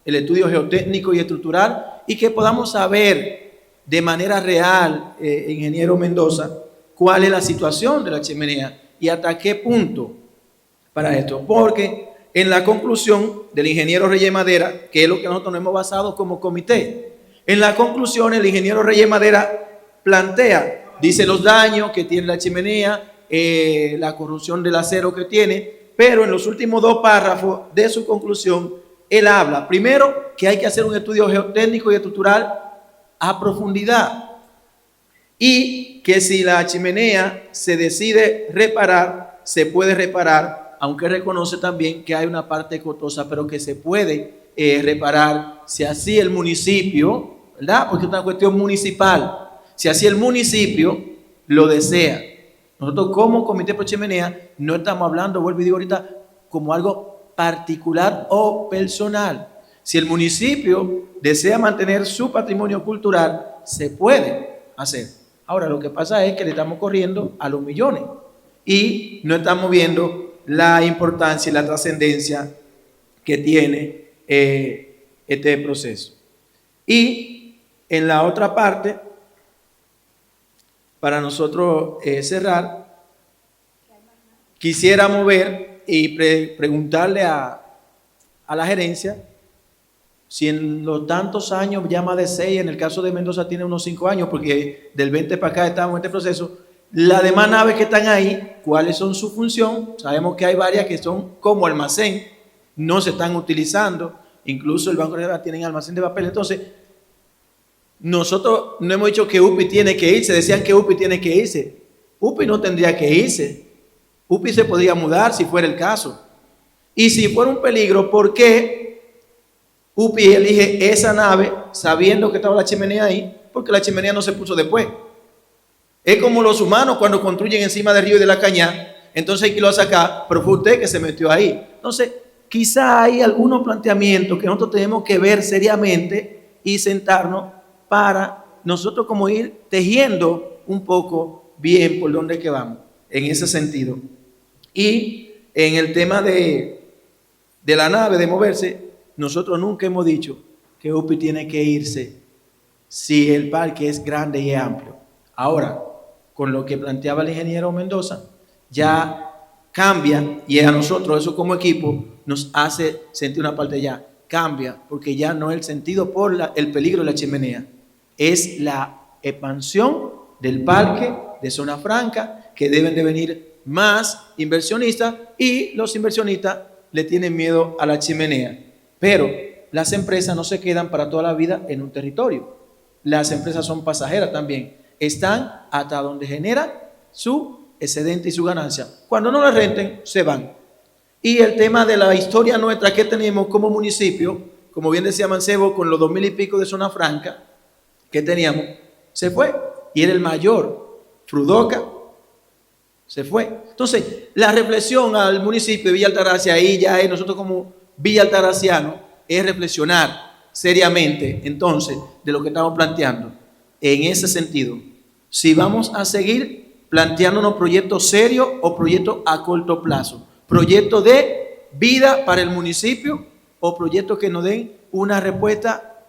el estudio geotécnico y estructural, y que podamos saber de manera real, ingeniero Mendoza, cuál es la situación de la chimenea y hasta qué punto para esto. Porque en la conclusión del ingeniero Reyes Madera, que es lo que nosotros nos hemos basado como comité, en la conclusión el ingeniero Reyes Madera plantea, dice los daños que tiene la chimenea, la corrosión del acero que tiene, pero en los últimos 2 párrafos de su conclusión, él habla, primero, que hay que hacer un estudio geotécnico y estructural a profundidad y que si la chimenea se decide reparar, se puede reparar, aunque reconoce también que hay una parte costosa, pero que se puede reparar si así el municipio, ¿verdad? Porque es una cuestión municipal, si así el municipio lo desea. Nosotros como Comité Pro Chimenea no estamos hablando, vuelvo y digo ahorita, como algo particular o personal. Si el municipio desea mantener su patrimonio cultural, se puede hacer. Ahora, lo que pasa es que le estamos corriendo a los millones y no estamos viendo la importancia y la trascendencia que tiene este proceso. Y en la otra parte, para nosotros cerrar, quisiéramos ver y preguntarle a la gerencia si en los tantos años, ya más de 6, en el caso de Mendoza tiene unos 5 años, porque del 20 para acá estamos en este proceso, las demás naves que están ahí, ¿cuáles son su función? Sabemos que hay varias que son como almacén, no se están utilizando, incluso el Banco de Reserva tiene almacén de papel. Entonces, nosotros no hemos dicho que UPI tiene que irse, decían que UPI tiene que irse. UPI no tendría que irse, UPI se podría mudar si fuera el caso. Y si fuera un peligro, ¿por qué UPI elige esa nave sabiendo que estaba la chimenea ahí? Porque la chimenea no se puso después. Es como los humanos cuando construyen encima del río y de la cañada, entonces hay que lo sacar, pero fue usted que se metió ahí. Entonces, quizá hay algunos planteamientos que nosotros tenemos que ver seriamente y sentarnos para nosotros como ir tejiendo un poco bien por dónde que vamos, en ese sentido. Y en el tema de la nave, de moverse, nosotros nunca hemos dicho que UPI tiene que irse si el parque es grande y amplio. Ahora, con lo que planteaba el ingeniero Mendoza, ya cambia, y a nosotros eso como equipo nos hace sentir una parte ya, cambia, porque ya no es el sentido por el peligro de la chimenea, es la expansión del parque de Zona Franca, que deben de venir más inversionistas, y los inversionistas le tienen miedo a la chimenea. Pero las empresas no se quedan para toda la vida en un territorio. Las empresas son pasajeras también. Están hasta donde genera su excedente y su ganancia. Cuando no la renten, se van. Y el tema de la historia nuestra que tenemos como municipio, como bien decía Mancebo, con los 2000 y pico de Zona Franca que teníamos, se fue. Y era el mayor. Frudoca se fue. Entonces, la reflexión al municipio de Villa Altagracia, ahí ya es nosotros como Villa Altagraciano, es reflexionar seriamente entonces de lo que estamos planteando. En ese sentido, si vamos a seguir planteándonos proyectos serios o proyectos a corto plazo, proyectos de vida para el municipio o proyectos que nos den una respuesta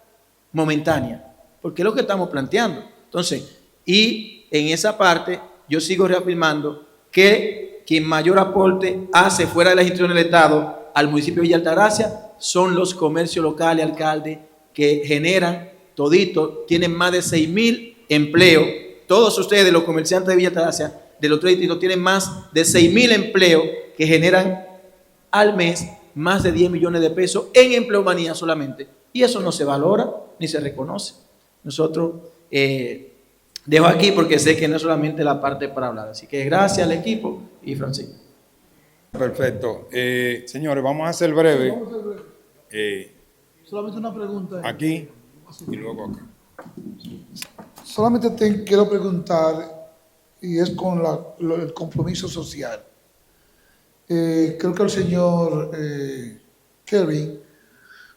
momentánea, porque es lo que estamos planteando. Entonces, y en esa parte yo sigo reafirmando que quien mayor aporte hace fuera de las instituciones del Estado al municipio de Villa Altagracia son los comercios locales, alcaldes, que generan todito, tienen más de 6.000 empleos. Todos ustedes, los comerciantes de Villa Altagracia, de los tres distritos, tienen más de 6.000 empleos que generan al mes más de 10 millones de pesos en empleomanía solamente. Y eso no se valora ni se reconoce. Nosotros dejo aquí porque sé que no es solamente la parte para hablar. Así que gracias al equipo y Francisco. Perfecto. Señores, vamos a ser breve. Solamente una pregunta. Aquí y luego acá. Solamente te quiero preguntar, y es con el compromiso social. Creo que el señor Kevin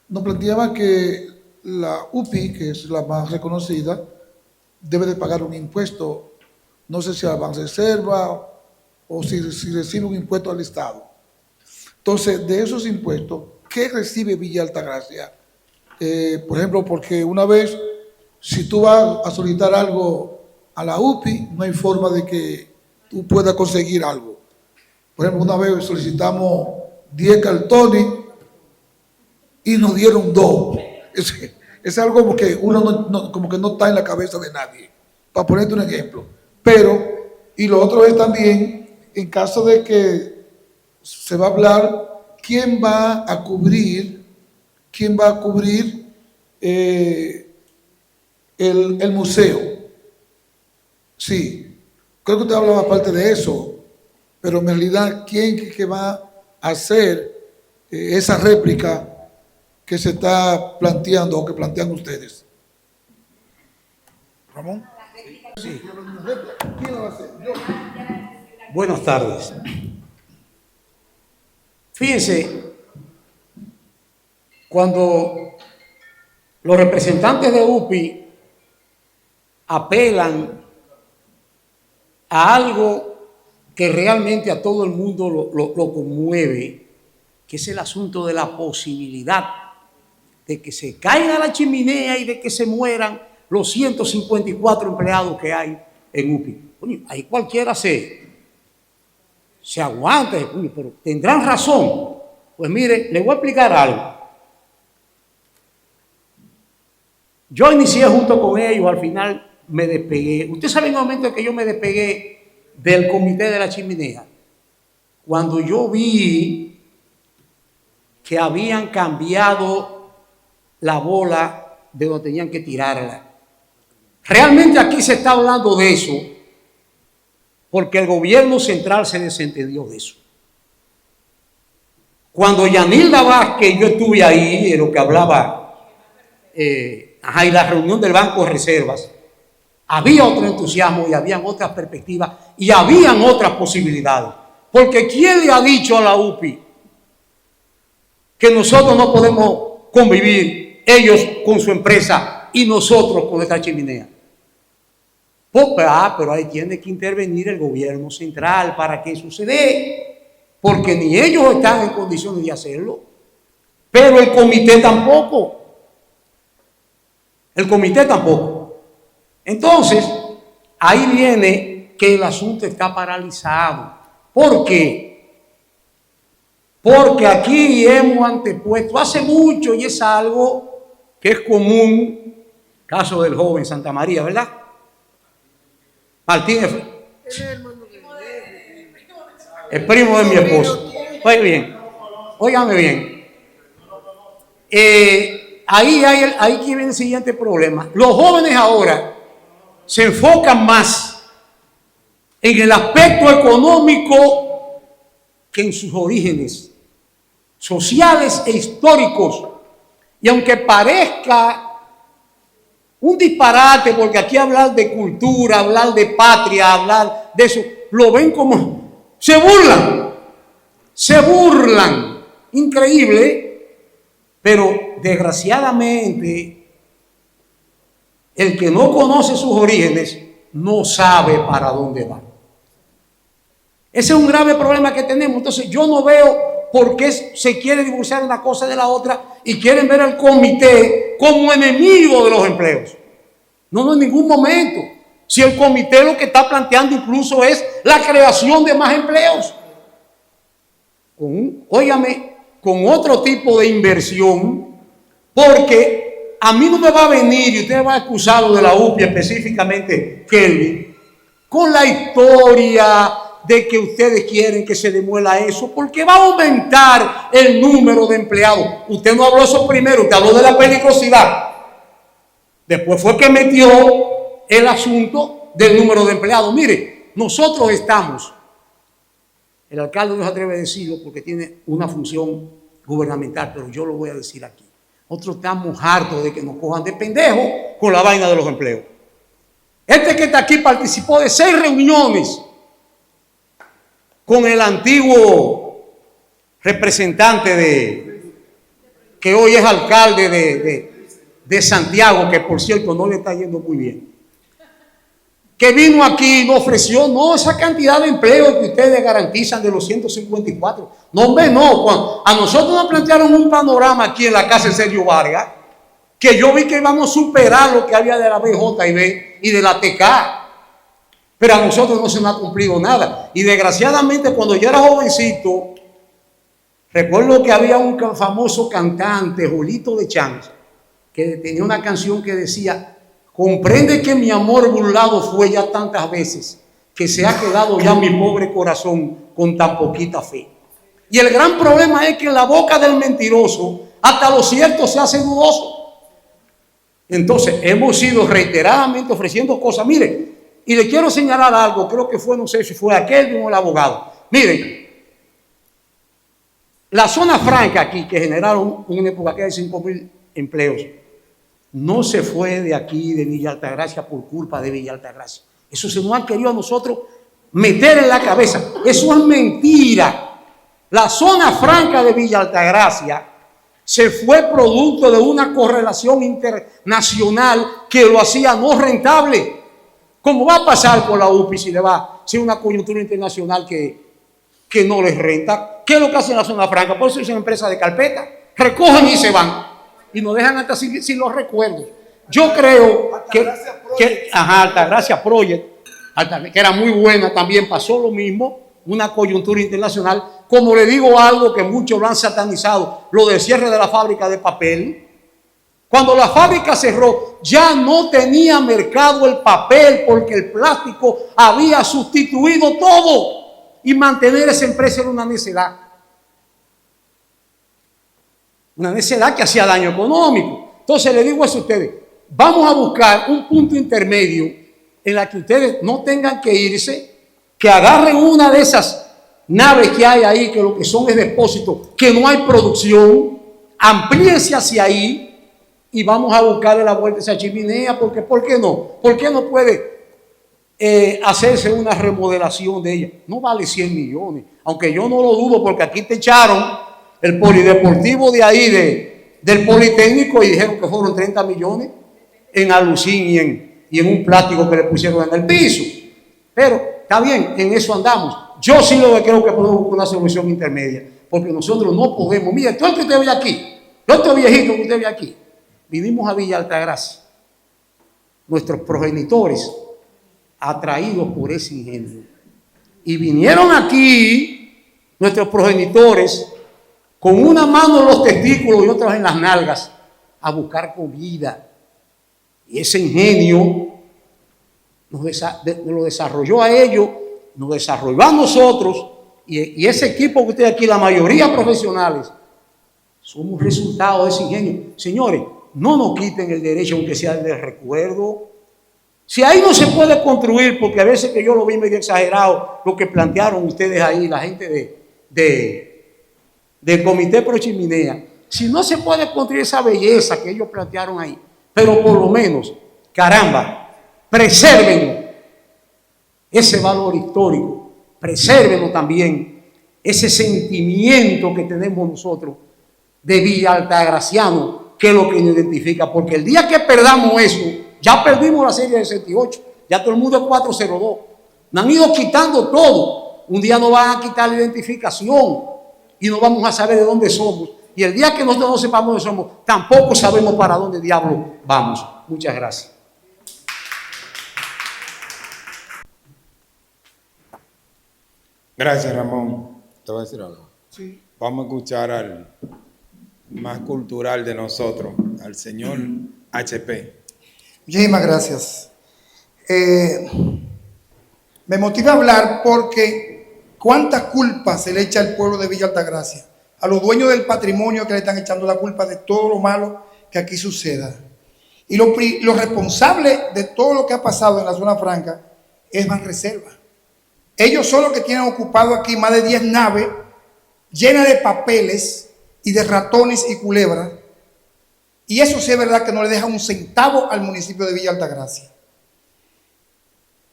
nos planteaba que la UPI, que es la más reconocida, debe de pagar un impuesto, no sé si a Banreserva o si recibe un impuesto al Estado. Entonces, de esos impuestos, ¿qué recibe Villa Altagracia? Por ejemplo, porque una vez, si tú vas a solicitar algo a la UPI, no hay forma de que tú puedas conseguir algo. Por ejemplo, una vez solicitamos 10 cartones y nos dieron 2. Es algo como que uno como que no está en la cabeza de nadie, para ponerte un ejemplo. Pero, y lo otro es también, en caso de que se va a hablar, ¿quién va a cubrir el museo? Sí, creo que usted hablaba aparte de eso, pero en realidad, ¿quién que va a hacer esa réplica que se está planteando o que plantean ustedes? ¿Ramón? Sí. ¿Quién lo va a hacer? Yo. Buenas tardes. Fíjense, cuando los representantes de UPI apelan a algo que realmente a todo el mundo lo conmueve, que es el asunto de la posibilidad de que se caiga la chimenea y de que se mueran los 154 empleados que hay en UPI. Oye, ahí cualquiera se aguanta, pero tendrán razón. Pues mire, le voy a explicar algo. Yo inicié junto con ellos, al final me despegué. Usted sabe en el momento en que yo me despegué del comité de la chimenea, cuando yo vi que habían cambiado la bola de donde tenían que tirarla. Realmente aquí se está hablando de eso porque el gobierno central se desentendió de eso. Cuando Yanilda Vázquez, yo estuve ahí, de lo que hablaba, y la reunión del Banco de Reservas, había otro entusiasmo y habían otras perspectivas y habían otras posibilidades. Porque ¿quién le ha dicho a la UPI que nosotros no podemos convivir, ellos con su empresa y nosotros con nuestra chimenea? Pues, pero ahí tiene que intervenir el gobierno central para que eso se dé, porque ni ellos están en condiciones de hacerlo, pero el comité tampoco. El comité tampoco. Entonces, ahí viene que el asunto está paralizado. ¿Por qué? Porque aquí hemos antepuesto hace mucho, y es algo que es común, caso del joven Santa María, ¿verdad? Martínez, el primo de mi esposo. Oye bien, óigame bien. Ahí que viene el siguiente problema. Los jóvenes ahora se enfocan más en el aspecto económico que en sus orígenes sociales e históricos. Y aunque parezca un disparate, porque aquí hablar de cultura, hablar de patria, hablar de eso, lo ven como, se burlan, increíble, pero desgraciadamente el que no conoce sus orígenes no sabe para dónde va. Ese es un grave problema que tenemos. Entonces yo no veo por qué se quiere divorciar una cosa de la otra y quieren ver al comité como enemigo de los empleos. No, en ningún momento. Si el comité lo que está planteando incluso es la creación de más empleos. Con otro tipo de inversión, porque a mí no me va a venir, y usted va a excusarlo de la UPI específicamente, Kelvin, con la historia de que ustedes quieren que se demuela eso, porque va a aumentar el número de empleados. Usted no habló eso primero, usted habló de la peligrosidad. Después fue que metió el asunto del número de empleados. Mire, nosotros estamos, el alcalde no se atreve a decirlo porque tiene una función gubernamental, pero yo lo voy a decir aquí. Nosotros estamos hartos de que nos cojan de pendejos con la vaina de los empleos. Este que está aquí participó de 6 reuniones con el antiguo representante que hoy es alcalde de Santiago, que por cierto no le está yendo muy bien, que vino aquí y nos ofreció esa cantidad de empleo que ustedes garantizan de los 154. No, hombre, no. A nosotros nos plantearon un panorama aquí en la casa de Sergio Vargas, que yo vi que íbamos a superar lo que había de la BJB y de la TK. Pero a nosotros no se nos ha cumplido nada. Y desgraciadamente cuando yo era jovencito, recuerdo que había un famoso cantante, Julito de Chance, que tenía una canción que decía: comprende que mi amor burlado fue ya tantas veces, que se ha quedado ya mi pobre corazón con tan poquita fe. Y el gran problema es que en la boca del mentiroso hasta lo cierto se hace dudoso. Entonces hemos ido reiteradamente ofreciendo cosas. Mire, y le quiero señalar algo, creo que fue, no sé si fue aquel o el abogado. Miren, la zona franca aquí, que generaron en una época que hay 5.000 empleos, no se fue de aquí, de Villa Altagracia, por culpa de Villa Altagracia. Eso se nos ha querido a nosotros meter en la cabeza. Eso es mentira. La zona franca de Villa Altagracia se fue producto de una correlación internacional que lo hacía no rentable. ¿Cómo va a pasar por la UPI si es una coyuntura internacional que no les renta? ¿Qué es lo que hacen en la zona franca? Por eso es una empresa de carpeta. Recogen y se van. Y nos dejan hasta sin los recuerdos. Yo creo que Altagracia Project, que era muy buena también, pasó lo mismo, una coyuntura internacional. Como le digo algo que muchos lo han satanizado, lo del cierre de la fábrica de papel. Cuando la fábrica cerró, ya no tenía mercado el papel porque el plástico había sustituido todo. Y mantener esa empresa era una necedad. Una necedad que hacía daño económico. Entonces le digo eso a ustedes. Vamos a buscar un punto intermedio en la que ustedes no tengan que irse, que agarren una de esas naves que hay ahí, que lo que son es depósitos, que no hay producción, amplíense hacia ahí y vamos a buscarle la vuelta a esa chimenea, porque ¿por qué no? ¿Por qué no puede hacerse una remodelación de ella? No vale 100 millones, aunque yo no lo dudo, porque aquí te echaron el polideportivo de ahí, del Politécnico, y dijeron que fueron 30 millones en alucín y en un plástico que le pusieron en el piso. Pero está bien, en eso andamos. Yo sí lo que creo que podemos buscar una solución intermedia, porque nosotros no podemos. Mire, todo el que usted ve aquí, todo este viejito que usted ve aquí, vinimos a Villa Altagracia, nuestros progenitores, atraídos por ese ingenio. Y vinieron aquí nuestros progenitores con una mano en los testículos y otra en las nalgas a buscar comida. Y ese ingenio nos lo desarrolló a ellos, nos desarrolló a nosotros, y ese equipo que ustedes aquí, la mayoría profesionales, somos resultado de ese ingenio. Señores, no nos quiten el derecho, aunque sea de recuerdo. Si ahí no se puede construir, porque a veces que yo lo vi medio exagerado, lo que plantearon ustedes ahí, la gente del Comité Pro Chimenea, si no se puede construir esa belleza que ellos plantearon ahí, pero por lo menos, caramba, presérvenlo, ese valor histórico, presérvenlo también, ese sentimiento que tenemos nosotros de Villa Altagraciano, que es lo que nos identifica, porque el día que perdamos eso, ya perdimos la serie de 68, ya todo el mundo es 402, nos han ido quitando todo, un día nos van a quitar la identificación y no vamos a saber de dónde somos, y el día que nosotros no sepamos dónde somos, tampoco sabemos para dónde diablo vamos. Muchas gracias. Gracias, Ramón. Te voy a decir algo. Sí. Vamos a escuchar al más cultural de nosotros, al señor HP. Muchísimas gracias. Me motiva a hablar porque cuántas culpas se le echa al pueblo de Villa Altagracia, a los dueños del patrimonio, que le están echando la culpa de todo lo malo que aquí suceda. Y lo responsable de todo lo que ha pasado en la zona franca es Banreserva. Ellos son los que tienen ocupado aquí más de 10 naves llenas de papeles y de ratones y culebras. Y eso sí es verdad que no le deja un centavo al municipio de Villa Altagracia.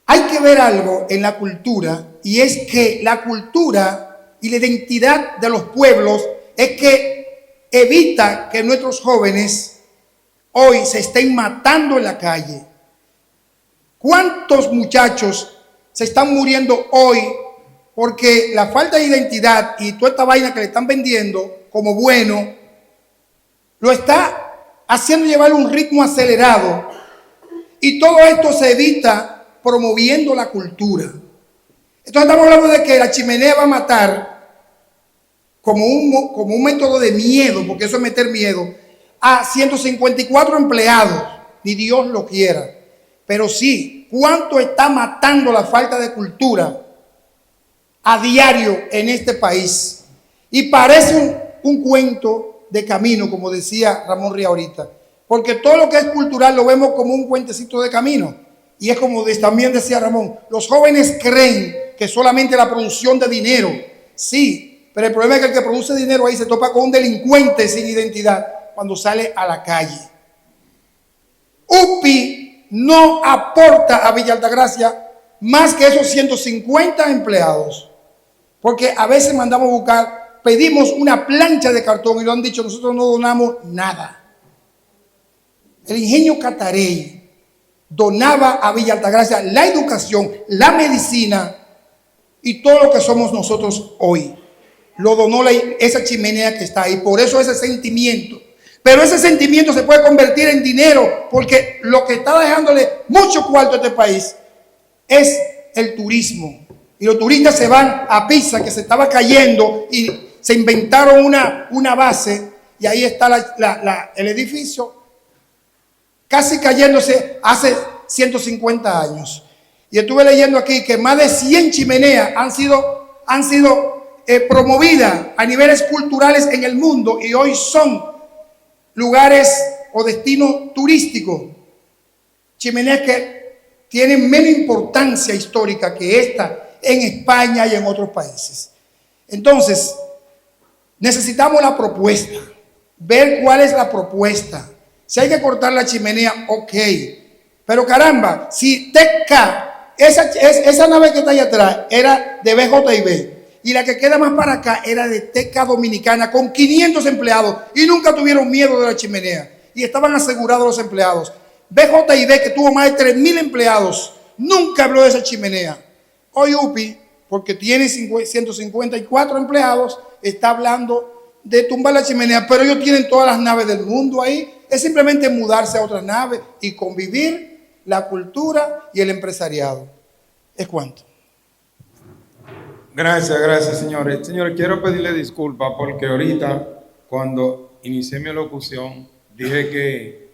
Hay que ver algo en la cultura, y es que la cultura y la identidad de los pueblos es que evita que nuestros jóvenes hoy se estén matando en la calle. ¿Cuántos muchachos se están muriendo hoy porque la falta de identidad y toda esta vaina que le están vendiendo como bueno lo está haciendo llevar un ritmo acelerado? Y todo esto se evita promoviendo la cultura. Entonces estamos hablando de que la chimenea va a matar como un método de miedo, porque eso es meter miedo, a 154 empleados, ni Dios lo quiera. Pero sí, ¿cuánto está matando la falta de cultura a diario en este país? Y parece un cuento de camino, como decía Ramón Ría ahorita, porque todo lo que es cultural lo vemos como un cuentecito de camino. Y es como también decía Ramón, los jóvenes creen que solamente la producción de dinero, sí, pero el problema es que el que produce dinero ahí se topa con un delincuente sin identidad cuando sale a la calle. UPI no aporta a Villa Altagracia más que esos 150 empleados, porque a veces mandamos a buscar, pedimos una plancha de cartón y lo han dicho, nosotros no donamos nada. El ingenio Catarey donaba a Villa Altagracia la educación, la medicina y todo lo que somos nosotros hoy. Lo donó esa chimenea que está ahí. Por eso ese sentimiento. Pero ese sentimiento se puede convertir en dinero, porque lo que está dejándole mucho cuarto a este país es el turismo. Y los turistas se van a Pisa, que se estaba cayendo, y se inventaron una base, y ahí está el edificio casi cayéndose hace 150 años. Y estuve leyendo aquí que más de 100 chimeneas han sido promovidas a niveles culturales en el mundo, y hoy son lugares o destinos turísticos. Chimeneas que tienen menos importancia histórica que esta en España y en otros países. Entonces, necesitamos la propuesta, ver cuál es la propuesta, Si hay que cortar la chimenea, ok. Pero caramba, si TK, esa nave que está ahí atrás era de BJIB y la que queda más para acá era de TK Dominicana con 500 empleados y nunca tuvieron miedo de la chimenea y estaban asegurados los empleados. BJIB, que tuvo más de 3.000 empleados, nunca habló de esa chimenea. Hoy UPI, porque tiene 154 empleados, está hablando de tumbar la chimenea, pero ellos tienen todas las naves del mundo ahí. Es simplemente mudarse a otras naves y convivir la cultura y el empresariado. ¿Es cuánto? Gracias, señores. Señores, quiero pedirle disculpas porque ahorita, cuando inicié mi locución, dije que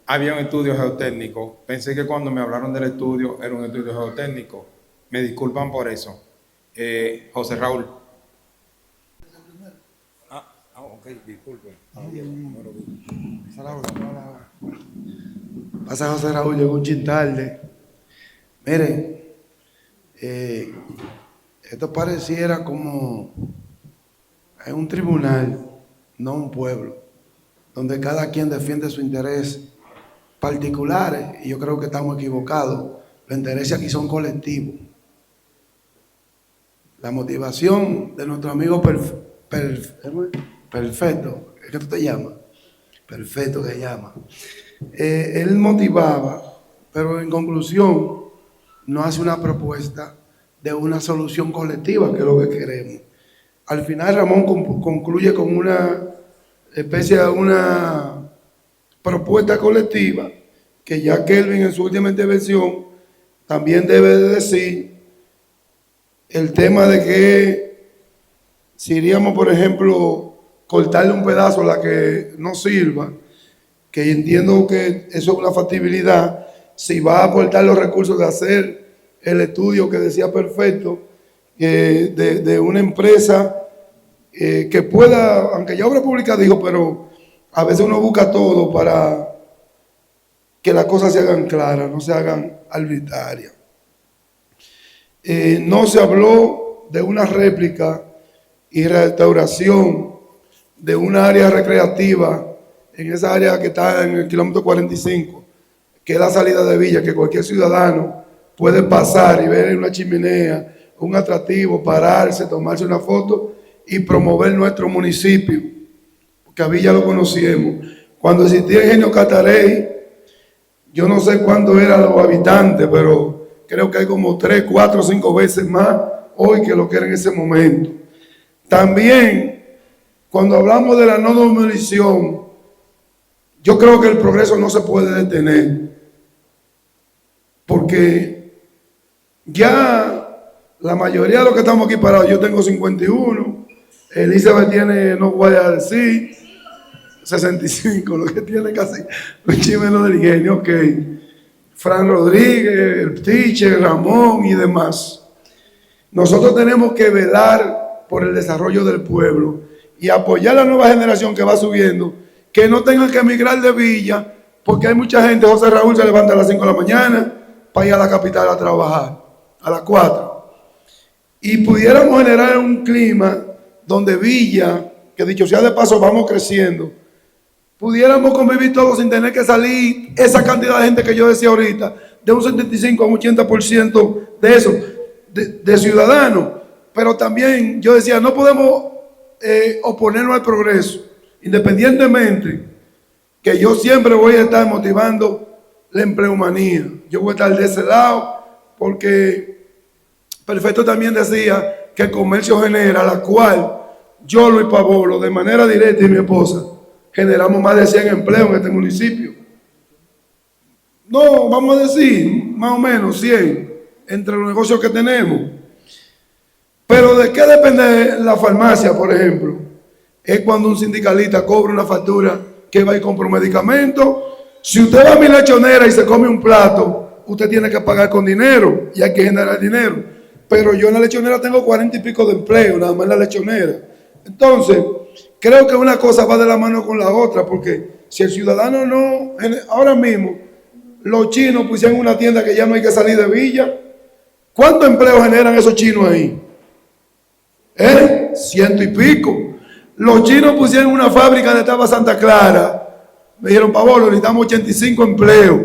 había un estudio geotécnico. Pensé que cuando me hablaron del estudio, era un estudio geotécnico. Me disculpan por eso. José Raúl. Ok, disculpe. Pasa José Raúl, llegó un chin tarde. Miren, esto pareciera como en un tribunal, no un pueblo, donde cada quien defiende su interés particulares, y yo creo que estamos equivocados. Los intereses aquí son colectivos. La motivación de nuestro amigo Perfecto, ¿es que tú te llamas? Perfecto que llama. Él motivaba, pero en conclusión no hace una propuesta de una solución colectiva, que es lo que queremos. Al final Ramón concluye con una especie de una propuesta colectiva que ya Kelvin en su última intervención también debe de decir el tema de que si iríamos, por ejemplo, cortarle un pedazo a la que no sirva, que entiendo que eso es una factibilidad, si va a aportar los recursos de hacer el estudio que decía Perfecto, de una empresa que pueda, aunque ya Obra Pública dijo, pero a veces uno busca todo para que las cosas se hagan claras, no se hagan arbitrarias. No se habló de una réplica y restauración de una área recreativa en esa área que está en el kilómetro 45, que es la salida de Villa, que cualquier ciudadano puede pasar y ver una chimenea, un atractivo, pararse, tomarse una foto y promover nuestro municipio, porque a Villa lo conocíamos. Cuando existía Ingenio Catarey, yo no sé cuántos eran los habitantes, pero creo que hay como 3, 4, 5 veces más hoy que lo que era en ese momento. También, cuando hablamos de la no demolición, yo creo que el progreso no se puede detener, porque ya la mayoría de los que estamos aquí parados, yo tengo 51, Elizabeth tiene, no voy a decir, 65, lo que tiene casi un chimeno del ingenio, ok. Fran Rodríguez, el teacher, Ramón y demás. Nosotros tenemos que velar por el desarrollo del pueblo y apoyar a la nueva generación que va subiendo, que no tengan que emigrar de Villa, porque hay mucha gente. José Raúl se levanta a las 5 de la mañana para ir a la capital a trabajar, a las 4. Y pudiéramos generar un clima donde Villa, que dicho sea de paso vamos creciendo, pudiéramos convivir todos sin tener que salir esa cantidad de gente que yo decía ahorita, de un 75 a un 80% de eso, de ciudadanos. Pero también yo decía, no podemos oponernos al progreso, independientemente que yo siempre voy a estar motivando la empleomanía. Yo voy a estar de ese lado, porque Perfecto también decía que el comercio genera, la cual yo, Luis Pavolo, de manera directa, y mi esposa, generamos más de 100 empleos en este municipio. No, vamos a decir, más o menos 100 entre los negocios que tenemos. Pero ¿de qué depende la farmacia, por ejemplo? Es cuando un sindicalista cobra una factura que va a ir comprar un medicamento. Si usted va a mi lechonera y se come un plato, usted tiene que pagar con dinero y hay que generar dinero. Pero yo en la lechonera tengo 40 y pico de empleo, nada más en la lechonera. Entonces, creo que una cosa va de la mano con la otra, porque si el ciudadano no, ahora mismo, los chinos pusieron una tienda que ya no hay que salir de Villa. ¿Cuántos empleos generan esos chinos ahí? 100 y pico. Los chinos pusieron una fábrica de estaba Santa Clara, Me dijeron, Pablo, necesitamos 85 empleos.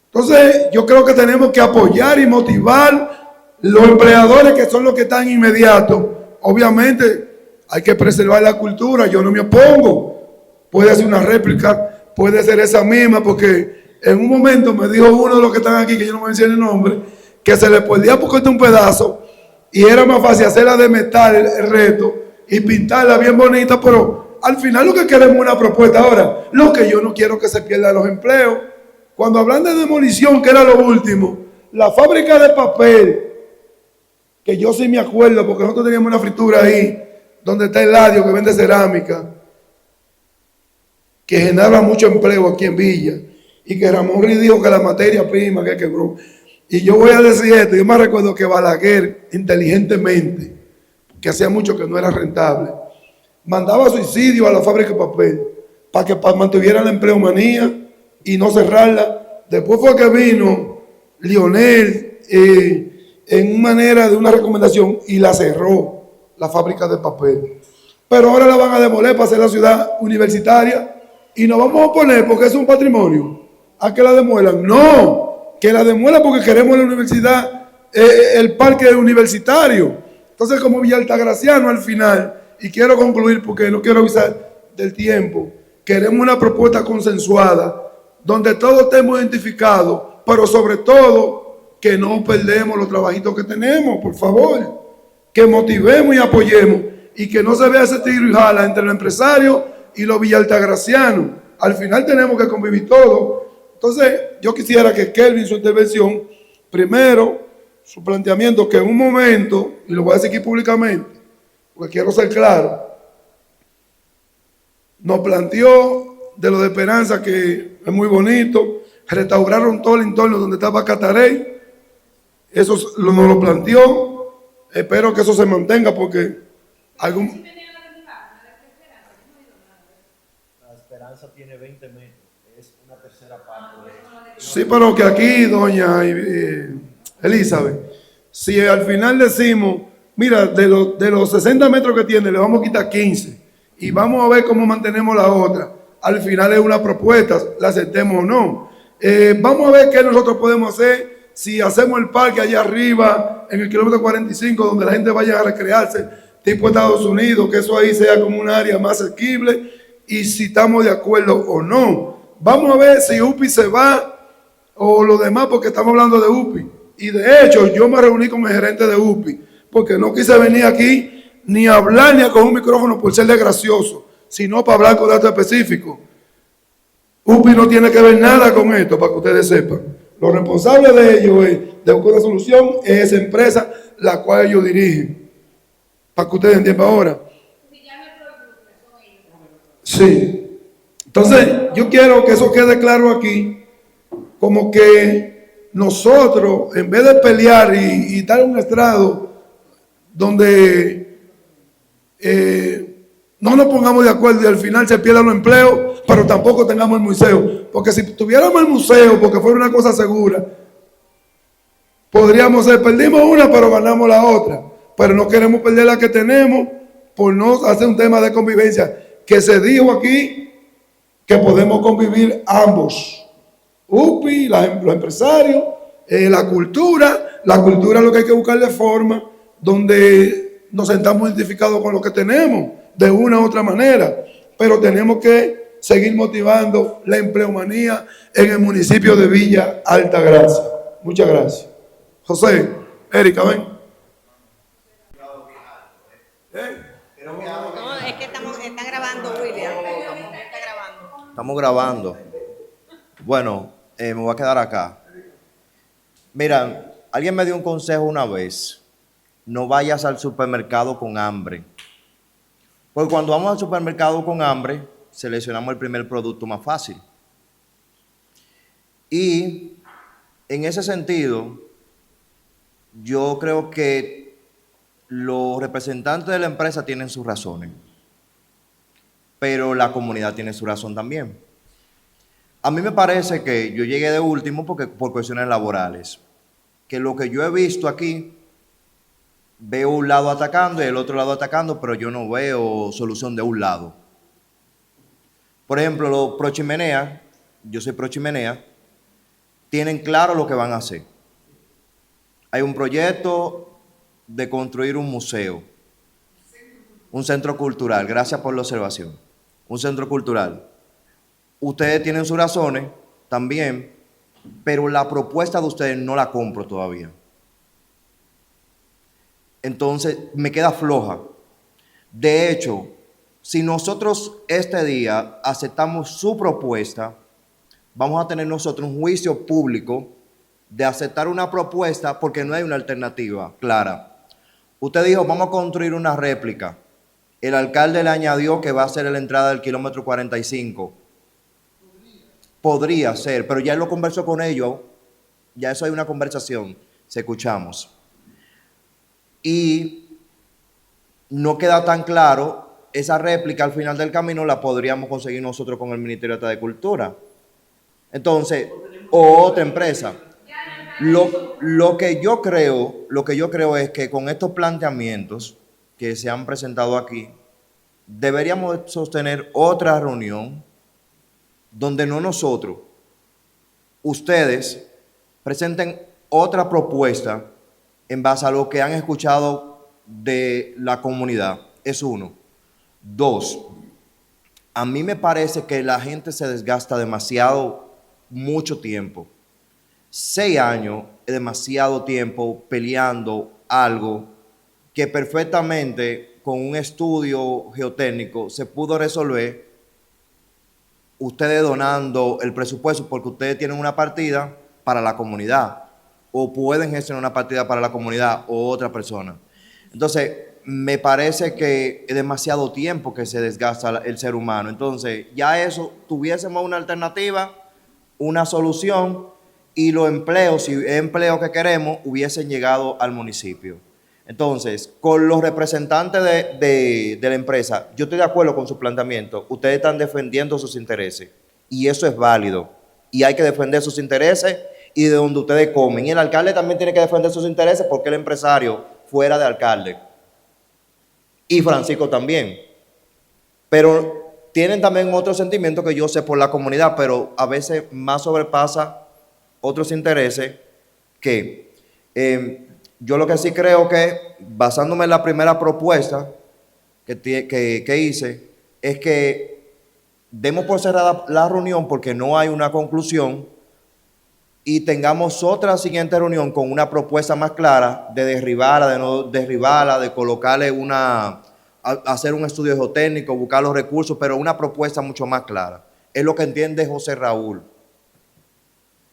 Entonces, yo creo que tenemos que apoyar y motivar los empleadores que son los que están inmediatos. Obviamente, hay que preservar la cultura, yo no me opongo. Puede ser una réplica, puede ser esa misma, porque en un momento me dijo uno de los que están aquí, que yo no me mencioné el nombre, que se le podía cortar un pedazo y era más fácil hacerla de metal el reto y pintarla bien bonita, pero al final lo que queremos es una propuesta. Ahora, lo que yo no quiero que se pierdan los empleos. Cuando hablan de demolición, que era lo último, la fábrica de papel, que yo sí me acuerdo, porque nosotros teníamos una fritura ahí, donde está el Eladio que vende cerámica, que genera mucho empleo aquí en Villa, y que Ramón Ruiz dijo que la materia prima que quebró. Y yo voy a decir esto, yo me recuerdo que Balaguer, inteligentemente, que hacía mucho que no era rentable, mandaba suicidio a la fábrica de papel, para que mantuviera la empleomanía y no cerrarla. Después fue que vino Lionel en manera de una recomendación y la cerró, la fábrica de papel. Pero ahora la van a demoler para hacer la ciudad universitaria y nos vamos a oponer porque es un patrimonio a que la demuelan. No, que la demuelan porque queremos la universidad, el parque universitario. Entonces, como Villa Altagraciano al final, y quiero concluir porque no quiero avisar del tiempo, queremos una propuesta consensuada donde todos estemos identificados, pero sobre todo que no perdemos los trabajitos que tenemos, por favor, que motivemos y apoyemos y que no se vea ese tiro y jala entre los empresarios y los villaltagracianos. Al final tenemos que convivir todos. Entonces, yo quisiera que Kelvin, su intervención, primero, su planteamiento, que en un momento, y lo voy a decir aquí públicamente, porque quiero ser claro, nos planteó de lo de Esperanza, que es muy bonito, restauraron todo el entorno donde estaba Catarey, eso nos lo planteó, espero que eso se mantenga porque algún... La Esperanza tiene 20 metros, es una tercera parte de eso. Sí, pero que aquí, doña Elizabeth, si al final decimos, mira, de los 60 metros que tiene, le vamos a quitar 15 y vamos a ver cómo mantenemos la otra. Al final es una propuesta, la aceptemos o no. Vamos a ver qué nosotros podemos hacer si hacemos el parque allá arriba, en el kilómetro 45, donde la gente vaya a recrearse, tipo Estados Unidos, que eso ahí sea como un área más asequible, y si estamos de acuerdo o no. Vamos a ver si UPI se va o lo demás, porque estamos hablando de UPI. Y de hecho, yo me reuní con el gerente de UPI, porque no quise venir aquí ni a hablar ni a coger un micrófono por ser de gracioso, sino para hablar con datos específicos. UPI no tiene que ver nada con esto, para que ustedes sepan. Lo responsable de ellos de buscar una solución es esa empresa la cual ellos dirigen. Para que ustedes entiendan ahora. Sí. Entonces, yo quiero que eso quede claro aquí, como que nosotros, en vez de pelear y dar un estrado donde no nos pongamos de acuerdo y al final se pierdan los empleos, pero tampoco tengamos el museo. Porque si tuviéramos el museo, porque fuera una cosa segura, podríamos ser, perdimos una, pero ganamos la otra. Pero no queremos perder la que tenemos por no hacer un tema de convivencia. Que se dijo aquí que podemos convivir ambos. UPI, los empresarios, la cultura es lo que hay que buscarle forma, donde nos sentamos identificados con lo que tenemos, de una u otra manera. Pero tenemos que seguir motivando la empleomanía en el municipio de Villa Altagracia. Muchas gracias. José, Erika, ven. No, es que está grabando, William. Está grabando. Estamos grabando. Bueno, me voy a quedar acá. Mira, alguien me dio un consejo una vez. No vayas al supermercado con hambre. Porque cuando vamos al supermercado con hambre, seleccionamos el primer producto más fácil. Y en ese sentido, yo creo que los representantes de la empresa tienen sus razones, pero la comunidad tiene su razón también. A mí me parece que yo llegué de último por cuestiones laborales, que lo que yo he visto aquí, veo un lado atacando y el otro lado atacando, pero yo no veo solución de un lado. Por ejemplo, los pro chimenea, yo soy pro chimenea, tienen claro lo que van a hacer. Hay un proyecto de construir un museo, un centro cultural, gracias por la observación, un centro cultural. Ustedes tienen sus razones también, pero la propuesta de ustedes no la compro todavía. Entonces, me queda floja. De hecho, si nosotros este día aceptamos su propuesta, vamos a tener nosotros un juicio público de aceptar una propuesta porque no hay una alternativa clara. Usted dijo, vamos a construir una réplica. El alcalde le añadió que va a ser la entrada del kilómetro 45. Podría ser, pero ya él lo conversó con ellos, ya eso hay una conversación, se escuchamos. Y no queda tan claro, esa réplica al final del camino la podríamos conseguir nosotros con el Ministerio de Cultura. Entonces, o otra empresa. Lo que yo creo es que con estos planteamientos que se han presentado aquí, deberíamos sostener otra reunión donde no nosotros, ustedes presenten otra propuesta en base a lo que han escuchado de la comunidad. Es uno. Dos, a mí me parece que la gente se desgasta demasiado, mucho tiempo. 6 años es demasiado tiempo peleando algo que perfectamente con un estudio geotécnico se pudo resolver, ustedes donando el presupuesto porque ustedes tienen una partida para la comunidad o pueden gestionar una partida para la comunidad o otra persona. Entonces, me parece que es demasiado tiempo que se desgasta el ser humano. Entonces, ya eso, tuviésemos una alternativa, una solución y los empleos, si es empleo que queremos, hubiesen llegado al municipio. Entonces, con los representantes de la empresa, yo estoy de acuerdo con su planteamiento. Ustedes están defendiendo sus intereses y eso es válido. Y hay que defender sus intereses y de donde ustedes comen. Y el alcalde también tiene que defender sus intereses porque el empresario fuera de alcalde. Y Francisco también. Pero tienen también otro sentimiento que yo sé por la comunidad, pero a veces más sobrepasa otros intereses que... yo lo que sí creo que, basándome en la primera propuesta que hice, es que demos por cerrada la reunión porque no hay una conclusión y tengamos otra siguiente reunión con una propuesta más clara de derribarla, de no derribarla, de colocarle hacer un estudio geotécnico, buscar los recursos, pero una propuesta mucho más clara. Es lo que entiende José Raúl.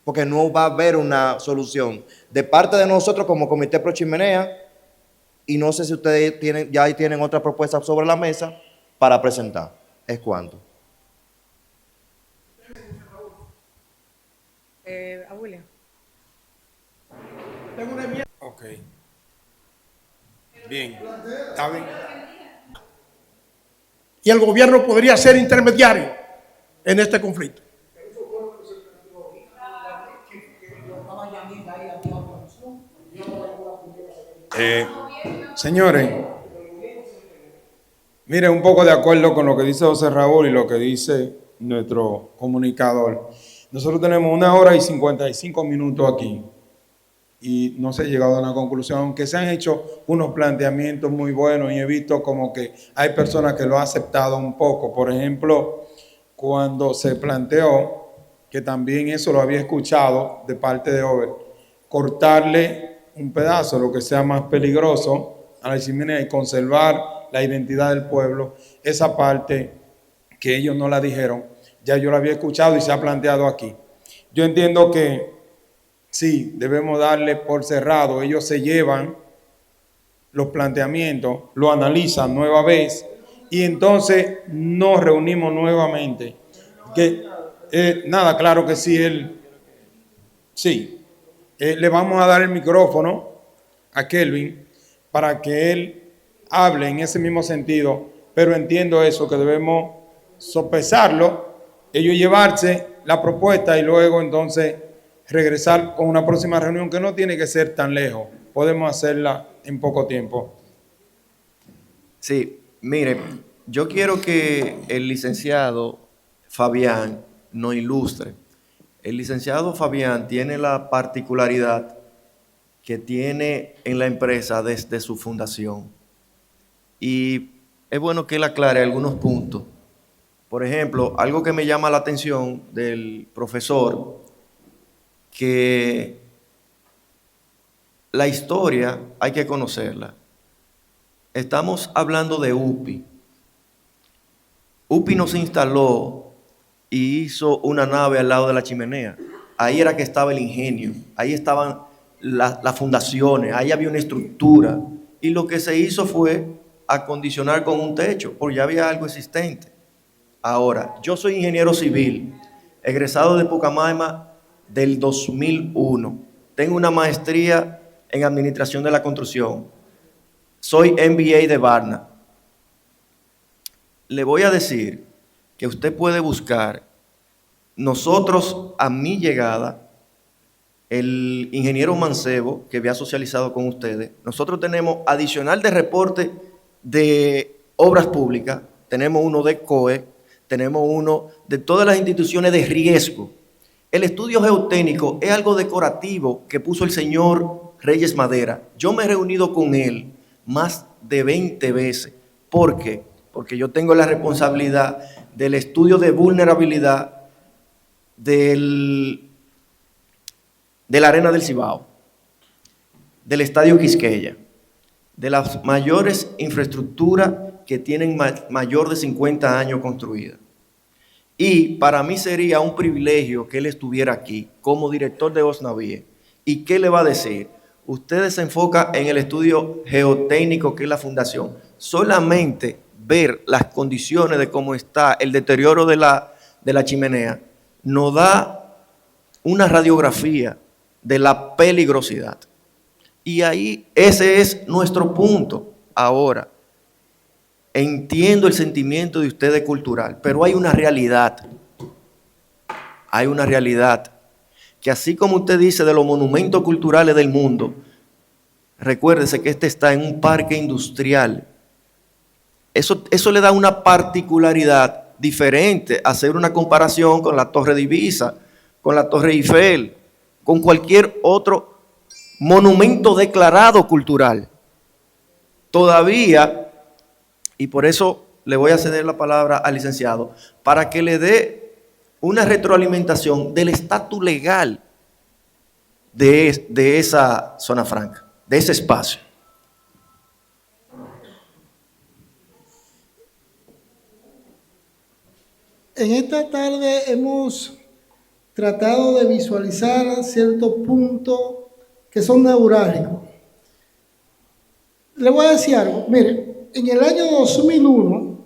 Porque no va a haber una solución de parte de nosotros como Comité Pro Chimenea, y no sé si ustedes ya tienen otra propuesta sobre la mesa para presentar. ¿Es cuánto? A William. Ok. Bien. Está bien. Y el gobierno podría ser intermediario en este conflicto. Señores, mire, un poco de acuerdo con lo que dice José Raúl y lo que dice nuestro comunicador. Nosotros tenemos 1 hora y 55 minutos aquí y no se ha llegado a una conclusión, aunque se han hecho unos planteamientos muy buenos y he visto como que hay personas que lo han aceptado un poco. Por ejemplo, cuando se planteó, que también eso lo había escuchado de parte de Over, cortarle un pedazo, lo que sea más peligroso, a la chimenea y conservar la identidad del pueblo, esa parte que ellos no la dijeron, ya yo la había escuchado y se ha planteado aquí. Yo entiendo que sí, debemos darle por cerrado, ellos se llevan los planteamientos, lo analizan nueva vez y entonces nos reunimos nuevamente. Nada, claro que sí, le vamos a dar el micrófono a Kelvin para que él hable en ese mismo sentido, pero entiendo eso, que debemos sopesarlo, ellos llevarse la propuesta y luego entonces regresar con una próxima reunión que no tiene que ser tan lejos, podemos hacerla en poco tiempo. Sí, mire, yo quiero que el licenciado Fabián nos ilustre. El licenciado Fabián tiene la particularidad que tiene en la empresa desde su fundación. Y es bueno que él aclare algunos puntos. Por ejemplo, algo que me llama la atención del profesor, que la historia hay que conocerla. Estamos hablando de UPI. UPI no se instaló y hizo una nave al lado de la chimenea. Ahí era que estaba el ingenio, ahí estaban las fundaciones, ahí había una estructura. Y lo que se hizo fue acondicionar con un techo, porque ya había algo existente. Ahora, yo soy ingeniero civil, egresado de Pucamaima del 2001. Tengo una maestría en administración de la construcción. Soy MBA de Barna. Le voy a decir que usted puede buscar, nosotros a mi llegada, el ingeniero Mancebo, que había socializado con ustedes, nosotros tenemos adicional de reporte de obras públicas, tenemos uno de COE, tenemos uno de todas las instituciones de riesgo. El estudio geotécnico es algo decorativo que puso el señor Reyes Madera. Yo me he reunido con él más de 20 veces. ¿Por qué? Porque yo tengo la responsabilidad del estudio de vulnerabilidad de la Arena del Cibao, del Estadio Quisqueya, de las mayores infraestructuras que tienen mayor de 50 años construidas. Y para mí sería un privilegio que él estuviera aquí como director de OSNAVIE. ¿Y qué le va a decir? Ustedes se enfocan en el estudio geotécnico que es la fundación. Solamente ver las condiciones de cómo está el deterioro de la chimenea nos da una radiografía de la peligrosidad. Y ahí ese es nuestro punto. Ahora, entiendo el sentimiento de ustedes cultural, pero hay una realidad. Hay una realidad que así como usted dice de los monumentos culturales del mundo, recuérdese que este está en un parque industrial. Eso le da una particularidad diferente a hacer una comparación con la Torre de Ibiza, con la Torre Eiffel, con cualquier otro monumento declarado cultural. Todavía, y por eso le voy a ceder la palabra al licenciado, para que le dé una retroalimentación del estatus legal de esa zona franca, de ese espacio. En esta tarde hemos tratado de visualizar ciertos puntos que son neurálgicos. Le voy a decir algo. Mire, en el año 2001,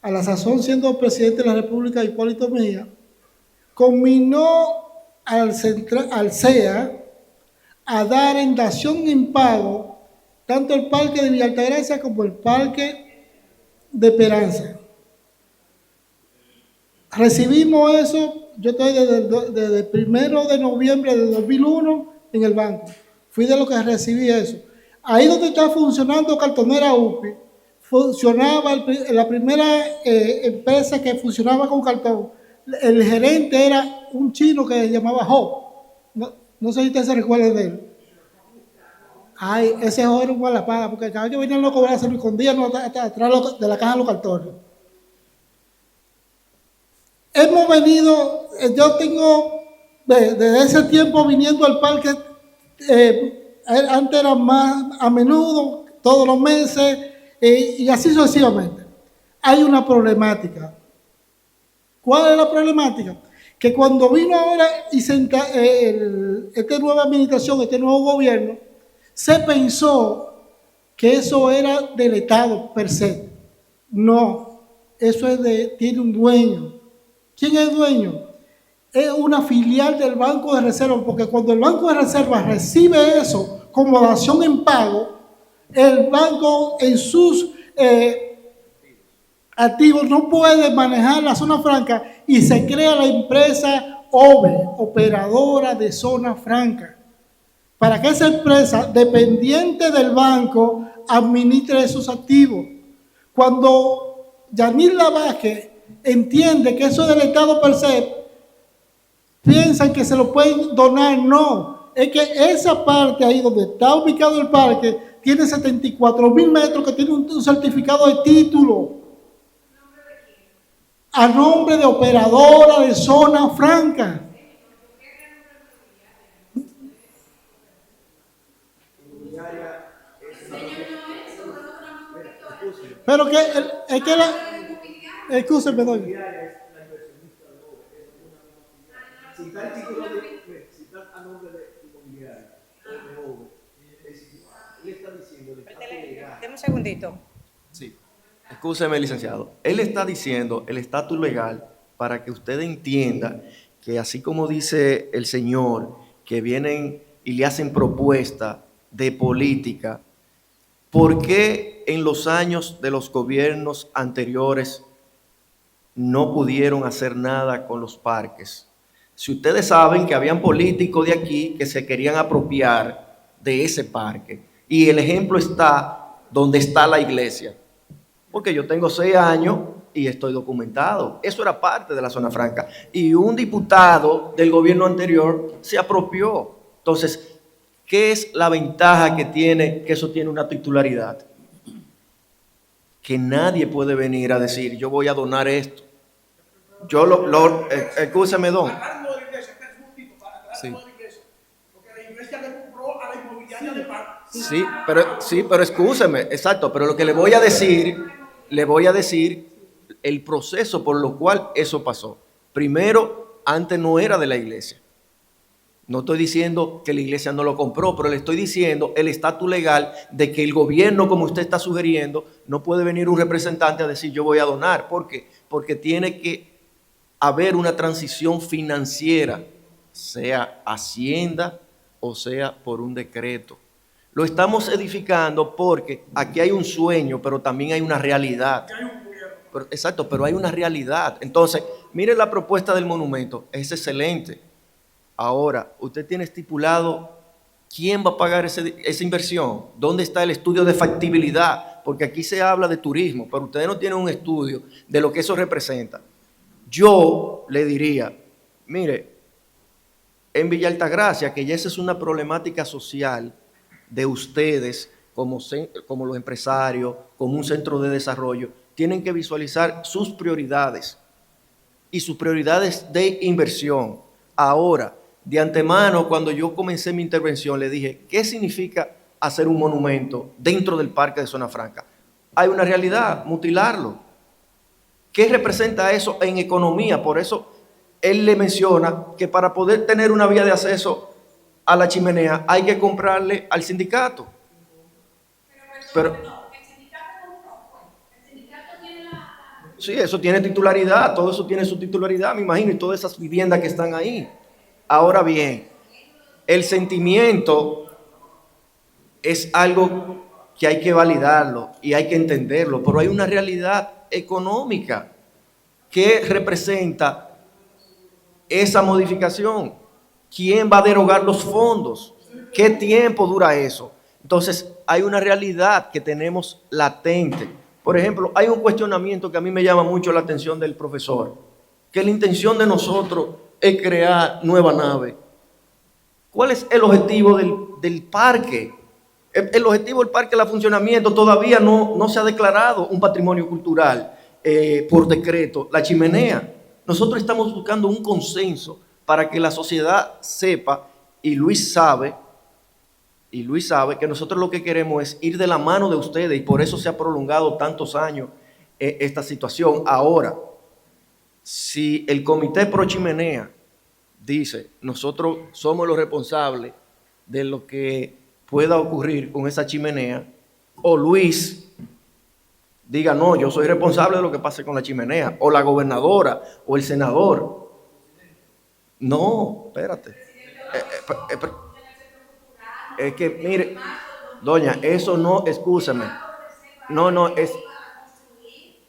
a la sazón siendo presidente de la República, Hipólito Mejía, combinó al CEA a dar en dación en pago tanto el parque de Villa Altagracia como el parque de Esperanza. Recibimos eso, yo estoy desde el 1 de noviembre de 2001 en el banco. Fui de los que recibí eso. Ahí donde está funcionando Cartonera UPI, funcionaba la primera empresa que funcionaba con cartón. El gerente era un chino que se llamaba Ho. No sé si usted se recuerda de él. Ay, ese Ho era un gualapaga, porque cada vez que venían los cobrar se lo escondían atrás de la caja de los cartones. Hemos venido, yo tengo desde ese tiempo viniendo al parque, antes era más a menudo, todos los meses, y así sucesivamente. Hay una problemática. ¿Cuál es la problemática? Que cuando vino ahora y esta nueva administración, este nuevo gobierno, se pensó que eso era del Estado per se. No, eso tiene un dueño. ¿Quién es el dueño? Es una filial del Banco de Reserva, porque cuando el Banco de Reserva recibe eso como dación en pago, el banco en sus activos no puede manejar la zona franca y se crea la empresa OVE, Operadora de Zona Franca, para que esa empresa, dependiente del banco, administre esos activos. Cuando Yanil Lavaque entiende que eso es del Estado per se, piensan que se lo pueden donar. No, es que esa parte ahí donde está ubicado el parque tiene 74,000 metros, que tiene un certificado de título a nombre de operadora de zona franca. Pero que es que la... Escúcheme, doña. Deme un segundito. Sí, escúcheme, licenciado. Él está diciendo el estatus legal para que usted entienda que así como dice el señor, que vienen y le hacen propuesta de política, ¿por qué en los años de los gobiernos anteriores no pudieron hacer nada con los parques? Si ustedes saben que habían políticos de aquí que se querían apropiar de ese parque, y el ejemplo está donde está la iglesia, porque yo tengo 6 años y estoy documentado. Eso era parte de la zona franca, y un diputado del gobierno anterior se apropió. Entonces, ¿qué es la ventaja que tiene que eso tiene una titularidad? Que nadie puede venir a decir, yo voy a donar esto. Escúchame, don. Sí, pero escúchame, exacto, pero lo que le voy a decir el proceso por lo cual eso pasó. Primero, antes no era de la iglesia. No estoy diciendo que la iglesia no lo compró, pero le estoy diciendo el estatus legal de que el gobierno, como usted está sugiriendo, no puede venir un representante a decir yo voy a donar. ¿Por qué? Porque tiene que haber una transición financiera, sea Hacienda o sea por un decreto. Lo estamos edificando porque aquí hay un sueño, pero también hay una realidad. Exacto, pero hay una realidad. Entonces, mire la propuesta del monumento, es excelente. Ahora, usted tiene estipulado quién va a pagar esa inversión, dónde está el estudio de factibilidad, porque aquí se habla de turismo, pero ustedes no tienen un estudio de lo que eso representa. Yo le diría, mire, en Villa Altagracia, que ya esa es una problemática social de ustedes como los empresarios, como un centro de desarrollo, tienen que visualizar sus prioridades y sus prioridades de inversión. Ahora, de antemano, cuando yo comencé mi intervención, le dije, ¿qué significa hacer un monumento dentro del parque de Zona Franca? Hay una realidad, mutilarlo. ¿Qué representa eso en economía? Por eso él le menciona que para poder tener una vía de acceso a la chimenea hay que comprarle al sindicato. Pero sí, eso tiene titularidad, todo eso tiene su titularidad, me imagino, y todas esas viviendas que están ahí. Ahora bien, el sentimiento es algo que hay que validarlo y hay que entenderlo, pero hay una realidad económica que representa esa modificación. ¿Quién va a derogar los fondos? ¿Qué tiempo dura eso? Entonces, hay una realidad que tenemos latente. Por ejemplo, hay un cuestionamiento que a mí me llama mucho la atención del profesor, que la intención de nosotros es crear nueva nave. ¿Cuál es el objetivo del parque? El objetivo del parque, el funcionamiento, todavía no se ha declarado un patrimonio cultural por decreto, la chimenea. Nosotros estamos buscando un consenso para que la sociedad sepa, y Luis sabe que nosotros lo que queremos es ir de la mano de ustedes, y por eso se ha prolongado tantos años esta situación. Ahora, si el comité pro chimenea dice, nosotros somos los responsables de lo que pueda ocurrir con esa chimenea, o Luis diga, no, yo soy responsable de lo que pase con la chimenea, o la gobernadora, o el senador. No, espérate. Es que, mire, doña, eso no, escúchame.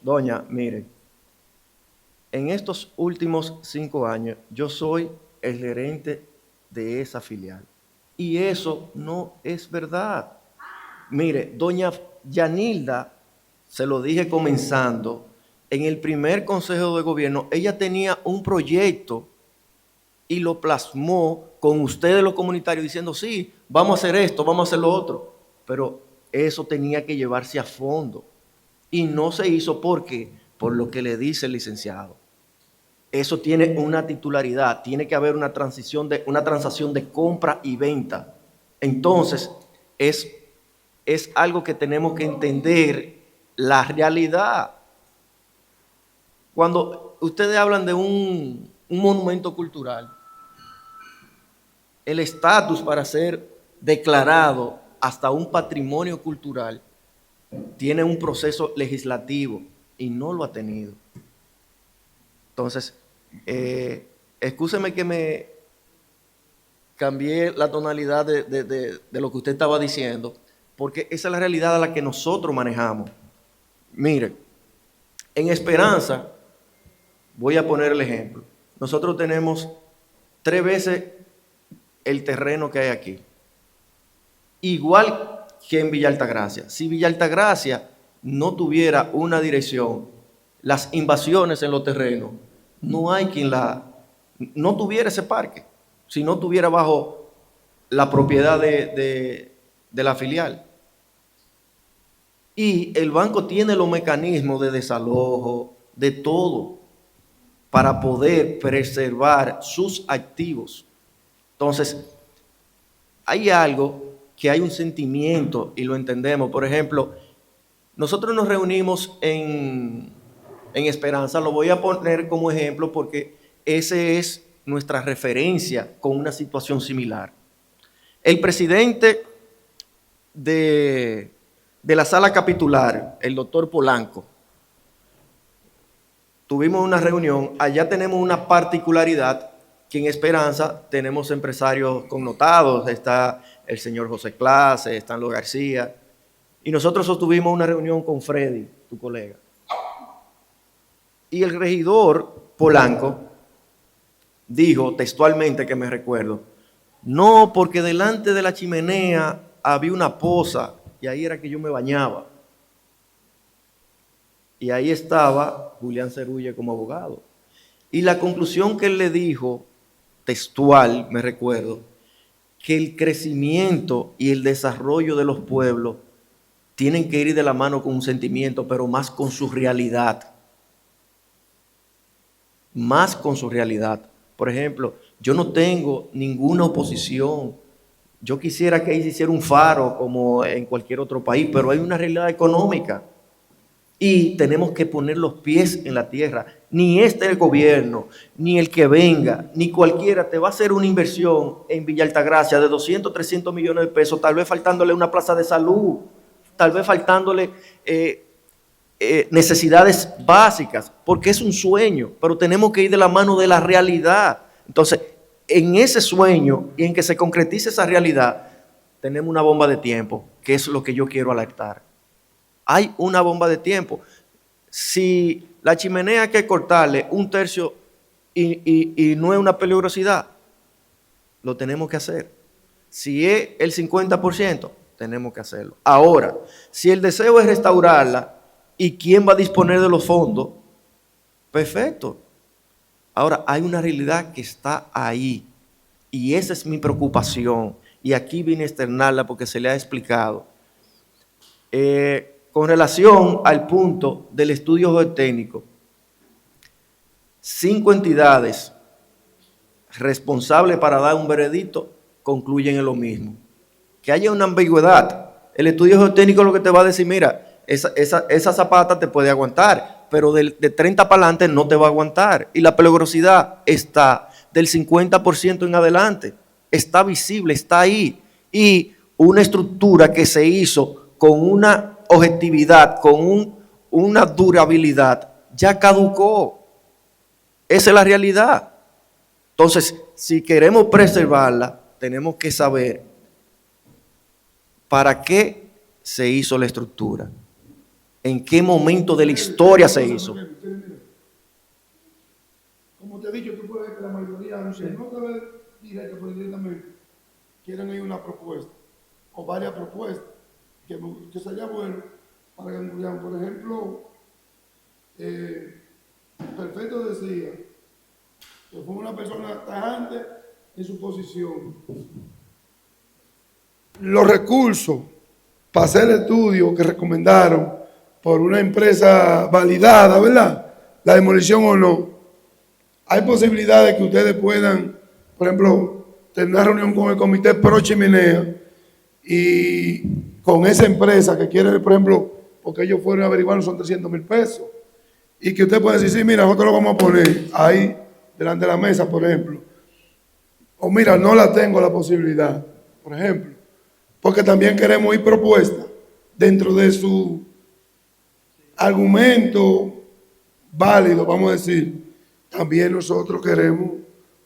Doña, mire, en estos últimos 5 años, yo soy el gerente de esa filial. Y eso no es verdad. Mire, doña Yanilda, se lo dije comenzando, en el primer consejo de gobierno, ella tenía un proyecto y lo plasmó con ustedes los comunitarios diciendo, sí, vamos a hacer esto, vamos a hacer lo otro. Pero eso tenía que llevarse a fondo. Y no se hizo porque, por lo que le dice el licenciado. Eso tiene una titularidad, tiene que haber una transacción de compra y venta. Entonces, es algo que tenemos que entender la realidad. Cuando ustedes hablan de un monumento cultural, el estatus para ser declarado hasta un patrimonio cultural tiene un proceso legislativo y no lo ha tenido. Entonces, excúseme que me cambié la tonalidad de lo que usted estaba diciendo, porque esa es la realidad a la que nosotros manejamos. Mire, en Esperanza, voy a poner el ejemplo. Nosotros tenemos 3 veces el terreno que hay aquí. Igual que en Villa Altagracia. Si Villa Altagracia no tuviera una dirección, las invasiones en los terrenos, no hay quien no tuviera ese parque, si no tuviera bajo la propiedad de la filial. Y el banco tiene los mecanismos de desalojo, de todo, para poder preservar sus activos. Entonces, hay algo que hay un sentimiento y lo entendemos. Por ejemplo, nosotros nos reunimos en Esperanza, lo voy a poner como ejemplo porque ese es nuestra referencia con una situación similar. El presidente de la sala capitular, el doctor Polanco, tuvimos una reunión. Allá tenemos una particularidad que en Esperanza tenemos empresarios connotados, está el señor José Clase, están los García, y nosotros sostuvimos una reunión con Freddy, tu colega. Y el regidor Polanco dijo textualmente, que me recuerdo, no, porque delante de la chimenea había una poza y ahí era que yo me bañaba. Y ahí estaba Julián Cerulle como abogado. Y la conclusión que él le dijo, textual, me recuerdo, que el crecimiento y el desarrollo de los pueblos tienen que ir de la mano con un sentimiento, pero más con su realidad. Más con su realidad. Por ejemplo, yo no tengo ninguna oposición. Yo quisiera que ahí se hiciera un faro como en cualquier otro país, pero hay una realidad económica. Y tenemos que poner los pies en la tierra. Ni el gobierno, ni el que venga, ni cualquiera te va a hacer una inversión en Villa Altagracia de 200, 300 millones de pesos, tal vez faltándole una plaza de salud, tal vez faltándole necesidades básicas, porque es un sueño, pero tenemos que ir de la mano de la realidad. Entonces, en ese sueño y en que se concretice esa realidad, tenemos una bomba de tiempo, que es lo que yo quiero alertar. Hay una bomba de tiempo. Si la chimenea hay que cortarle 1/3 y no es una peligrosidad, lo tenemos que hacer. Si es el 50%, tenemos que hacerlo. Ahora, si el deseo es restaurarla y quién va a disponer de los fondos, perfecto. Ahora, hay una realidad que está ahí y esa es mi preocupación y aquí vine a externarla porque se le ha explicado. Con relación al punto del estudio geotécnico, 5 entidades responsables para dar un veredicto concluyen en lo mismo. Que haya una ambigüedad. El estudio geotécnico lo que te va a decir, mira, esa zapata te puede aguantar, pero de 30 para adelante no te va a aguantar. Y la peligrosidad está del 50% en adelante. Está visible, está ahí. Y una estructura que se hizo con una objetividad, con una durabilidad, ya caducó. Esa es la realidad. Entonces, si queremos preservarla, tenemos que saber para qué se hizo la estructura, en qué momento de la historia se hizo. Como te he dicho, tú puedes ver que la mayoría, no te ve directa, pero directamente quieren ir una propuesta o varias propuestas que sería bueno para que incluyan, por ejemplo, Perfecto decía que fue una persona tajante en su posición. Los recursos para hacer el estudio que recomendaron por una empresa validada, ¿verdad? La demolición o no. Hay posibilidades que ustedes puedan, por ejemplo, tener una reunión con el comité pro chimenea y con esa empresa que quiere, por ejemplo, porque ellos fueron a averiguar, son 300,000 pesos. Y que usted pueda decir, sí, mira, nosotros lo vamos a poner ahí, delante de la mesa, por ejemplo. O mira, no la tengo la posibilidad, por ejemplo. Porque también queremos oír propuestas dentro de su argumento válido, vamos a decir. También nosotros queremos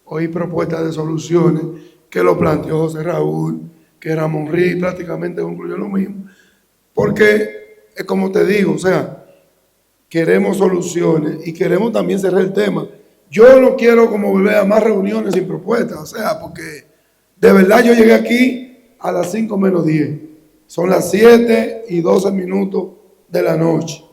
oír propuestas de soluciones que lo planteó José Raúl, que Ramón Riz prácticamente concluyó lo mismo. Porque, es como te digo, o sea, queremos soluciones y queremos también cerrar el tema. Yo no quiero como volver a más reuniones sin propuestas, o sea, porque de verdad yo llegué aquí a las 5 menos 10. Son las 7:12 de la noche.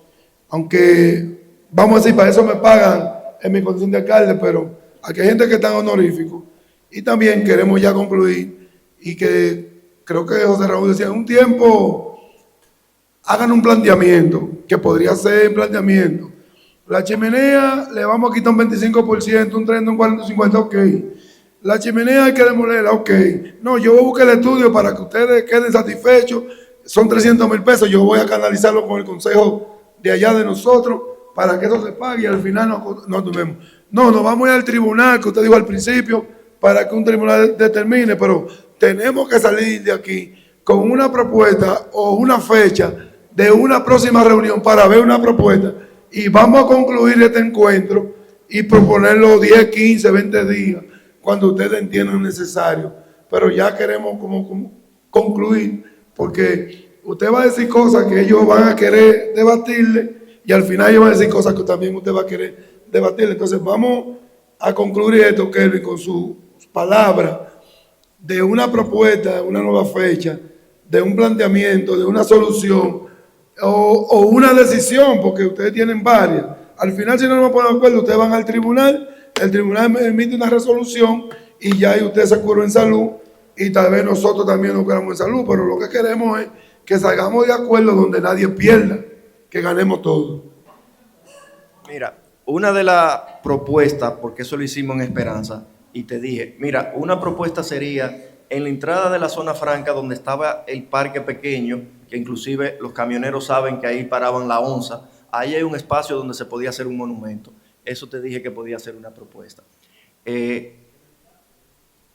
Aunque, vamos a decir, para eso me pagan en mi condición de alcalde, pero aquí hay gente que está en honorífico. Y también queremos ya concluir y que creo que José Raúl decía, en un tiempo hagan un planteamiento, que podría ser planteamiento. La chimenea le vamos a quitar un 25%, un 30, un 40, un 50, ok. La chimenea hay que demolerla, ok. No, yo voy a buscar el estudio para que ustedes queden satisfechos. Son 300,000 pesos, yo voy a canalizarlo con el consejo de allá de nosotros para que eso se pague y al final no tomemos. No, nos vamos a ir al tribunal, que usted dijo al principio, para que un tribunal determine, pero tenemos que salir de aquí con una propuesta o una fecha de una próxima reunión para ver una propuesta y vamos a concluir este encuentro y proponerlo 10, 15, 20 días cuando ustedes entiendan necesario, pero ya queremos como concluir porque usted va a decir cosas que ellos van a querer debatirle y al final ellos van a decir cosas que también usted va a querer debatirle. Entonces vamos a concluir esto, Kelvin, con sus palabras de una propuesta, de una nueva fecha, de un planteamiento, de una solución o una decisión, porque ustedes tienen varias. Al final, si no nos ponemos de acuerdo, ustedes van al tribunal, el tribunal emite una resolución y ya ahí ustedes se curan en salud y tal vez nosotros también nos curamos en salud, pero lo que queremos es que salgamos de acuerdo donde nadie pierda, que ganemos todos. Mira, una de las propuestas, porque eso lo hicimos en Esperanza, y te dije, mira, una propuesta sería en la entrada de la zona franca donde estaba el parque pequeño, que inclusive los camioneros saben que ahí paraban la onza, ahí hay un espacio donde se podía hacer un monumento. Eso te dije que podía ser una propuesta.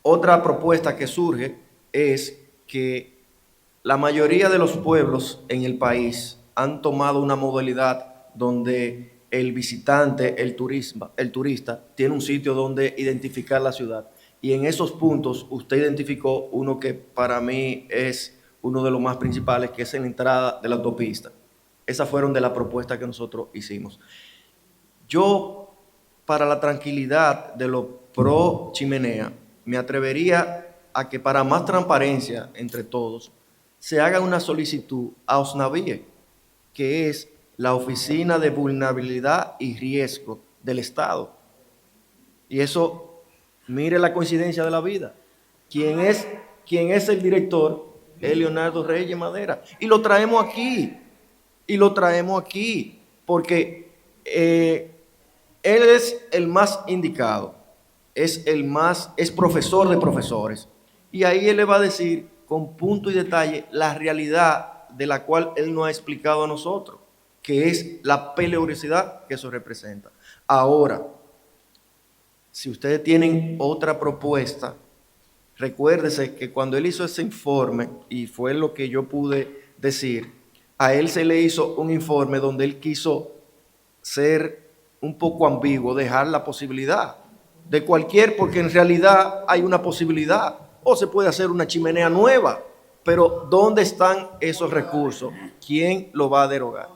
Otra propuesta que surge es que la mayoría de los pueblos en el país han tomado una modalidad donde el visitante, el turista, tiene un sitio donde identificar la ciudad. Y en esos puntos usted identificó uno que para mí es uno de los más principales, que es en la entrada de la autopista. Esas fueron de las propuestas que nosotros hicimos. Yo, para la tranquilidad de los pro chimenea, me atrevería a que para más transparencia entre todos, se haga una solicitud a OSNAVIE, que es la Oficina de Vulnerabilidad y Riesgo del Estado. Y eso, mire la coincidencia de la vida. Quien es el director es Leonardo Reyes Madera. Y lo traemos aquí, porque él es el más indicado, es profesor de profesores. Y ahí él le va a decir con punto y detalle la realidad de la cual él nos ha explicado a nosotros, que es la peligrosidad que eso representa. Ahora, si ustedes tienen otra propuesta, recuérdese que cuando él hizo ese informe, y fue lo que yo pude decir, a él se le hizo un informe donde él quiso ser un poco ambiguo, dejar la posibilidad de cualquier, porque en realidad hay una posibilidad, o se puede hacer una chimenea nueva, pero ¿dónde están esos recursos? ¿Quién lo va a derogar?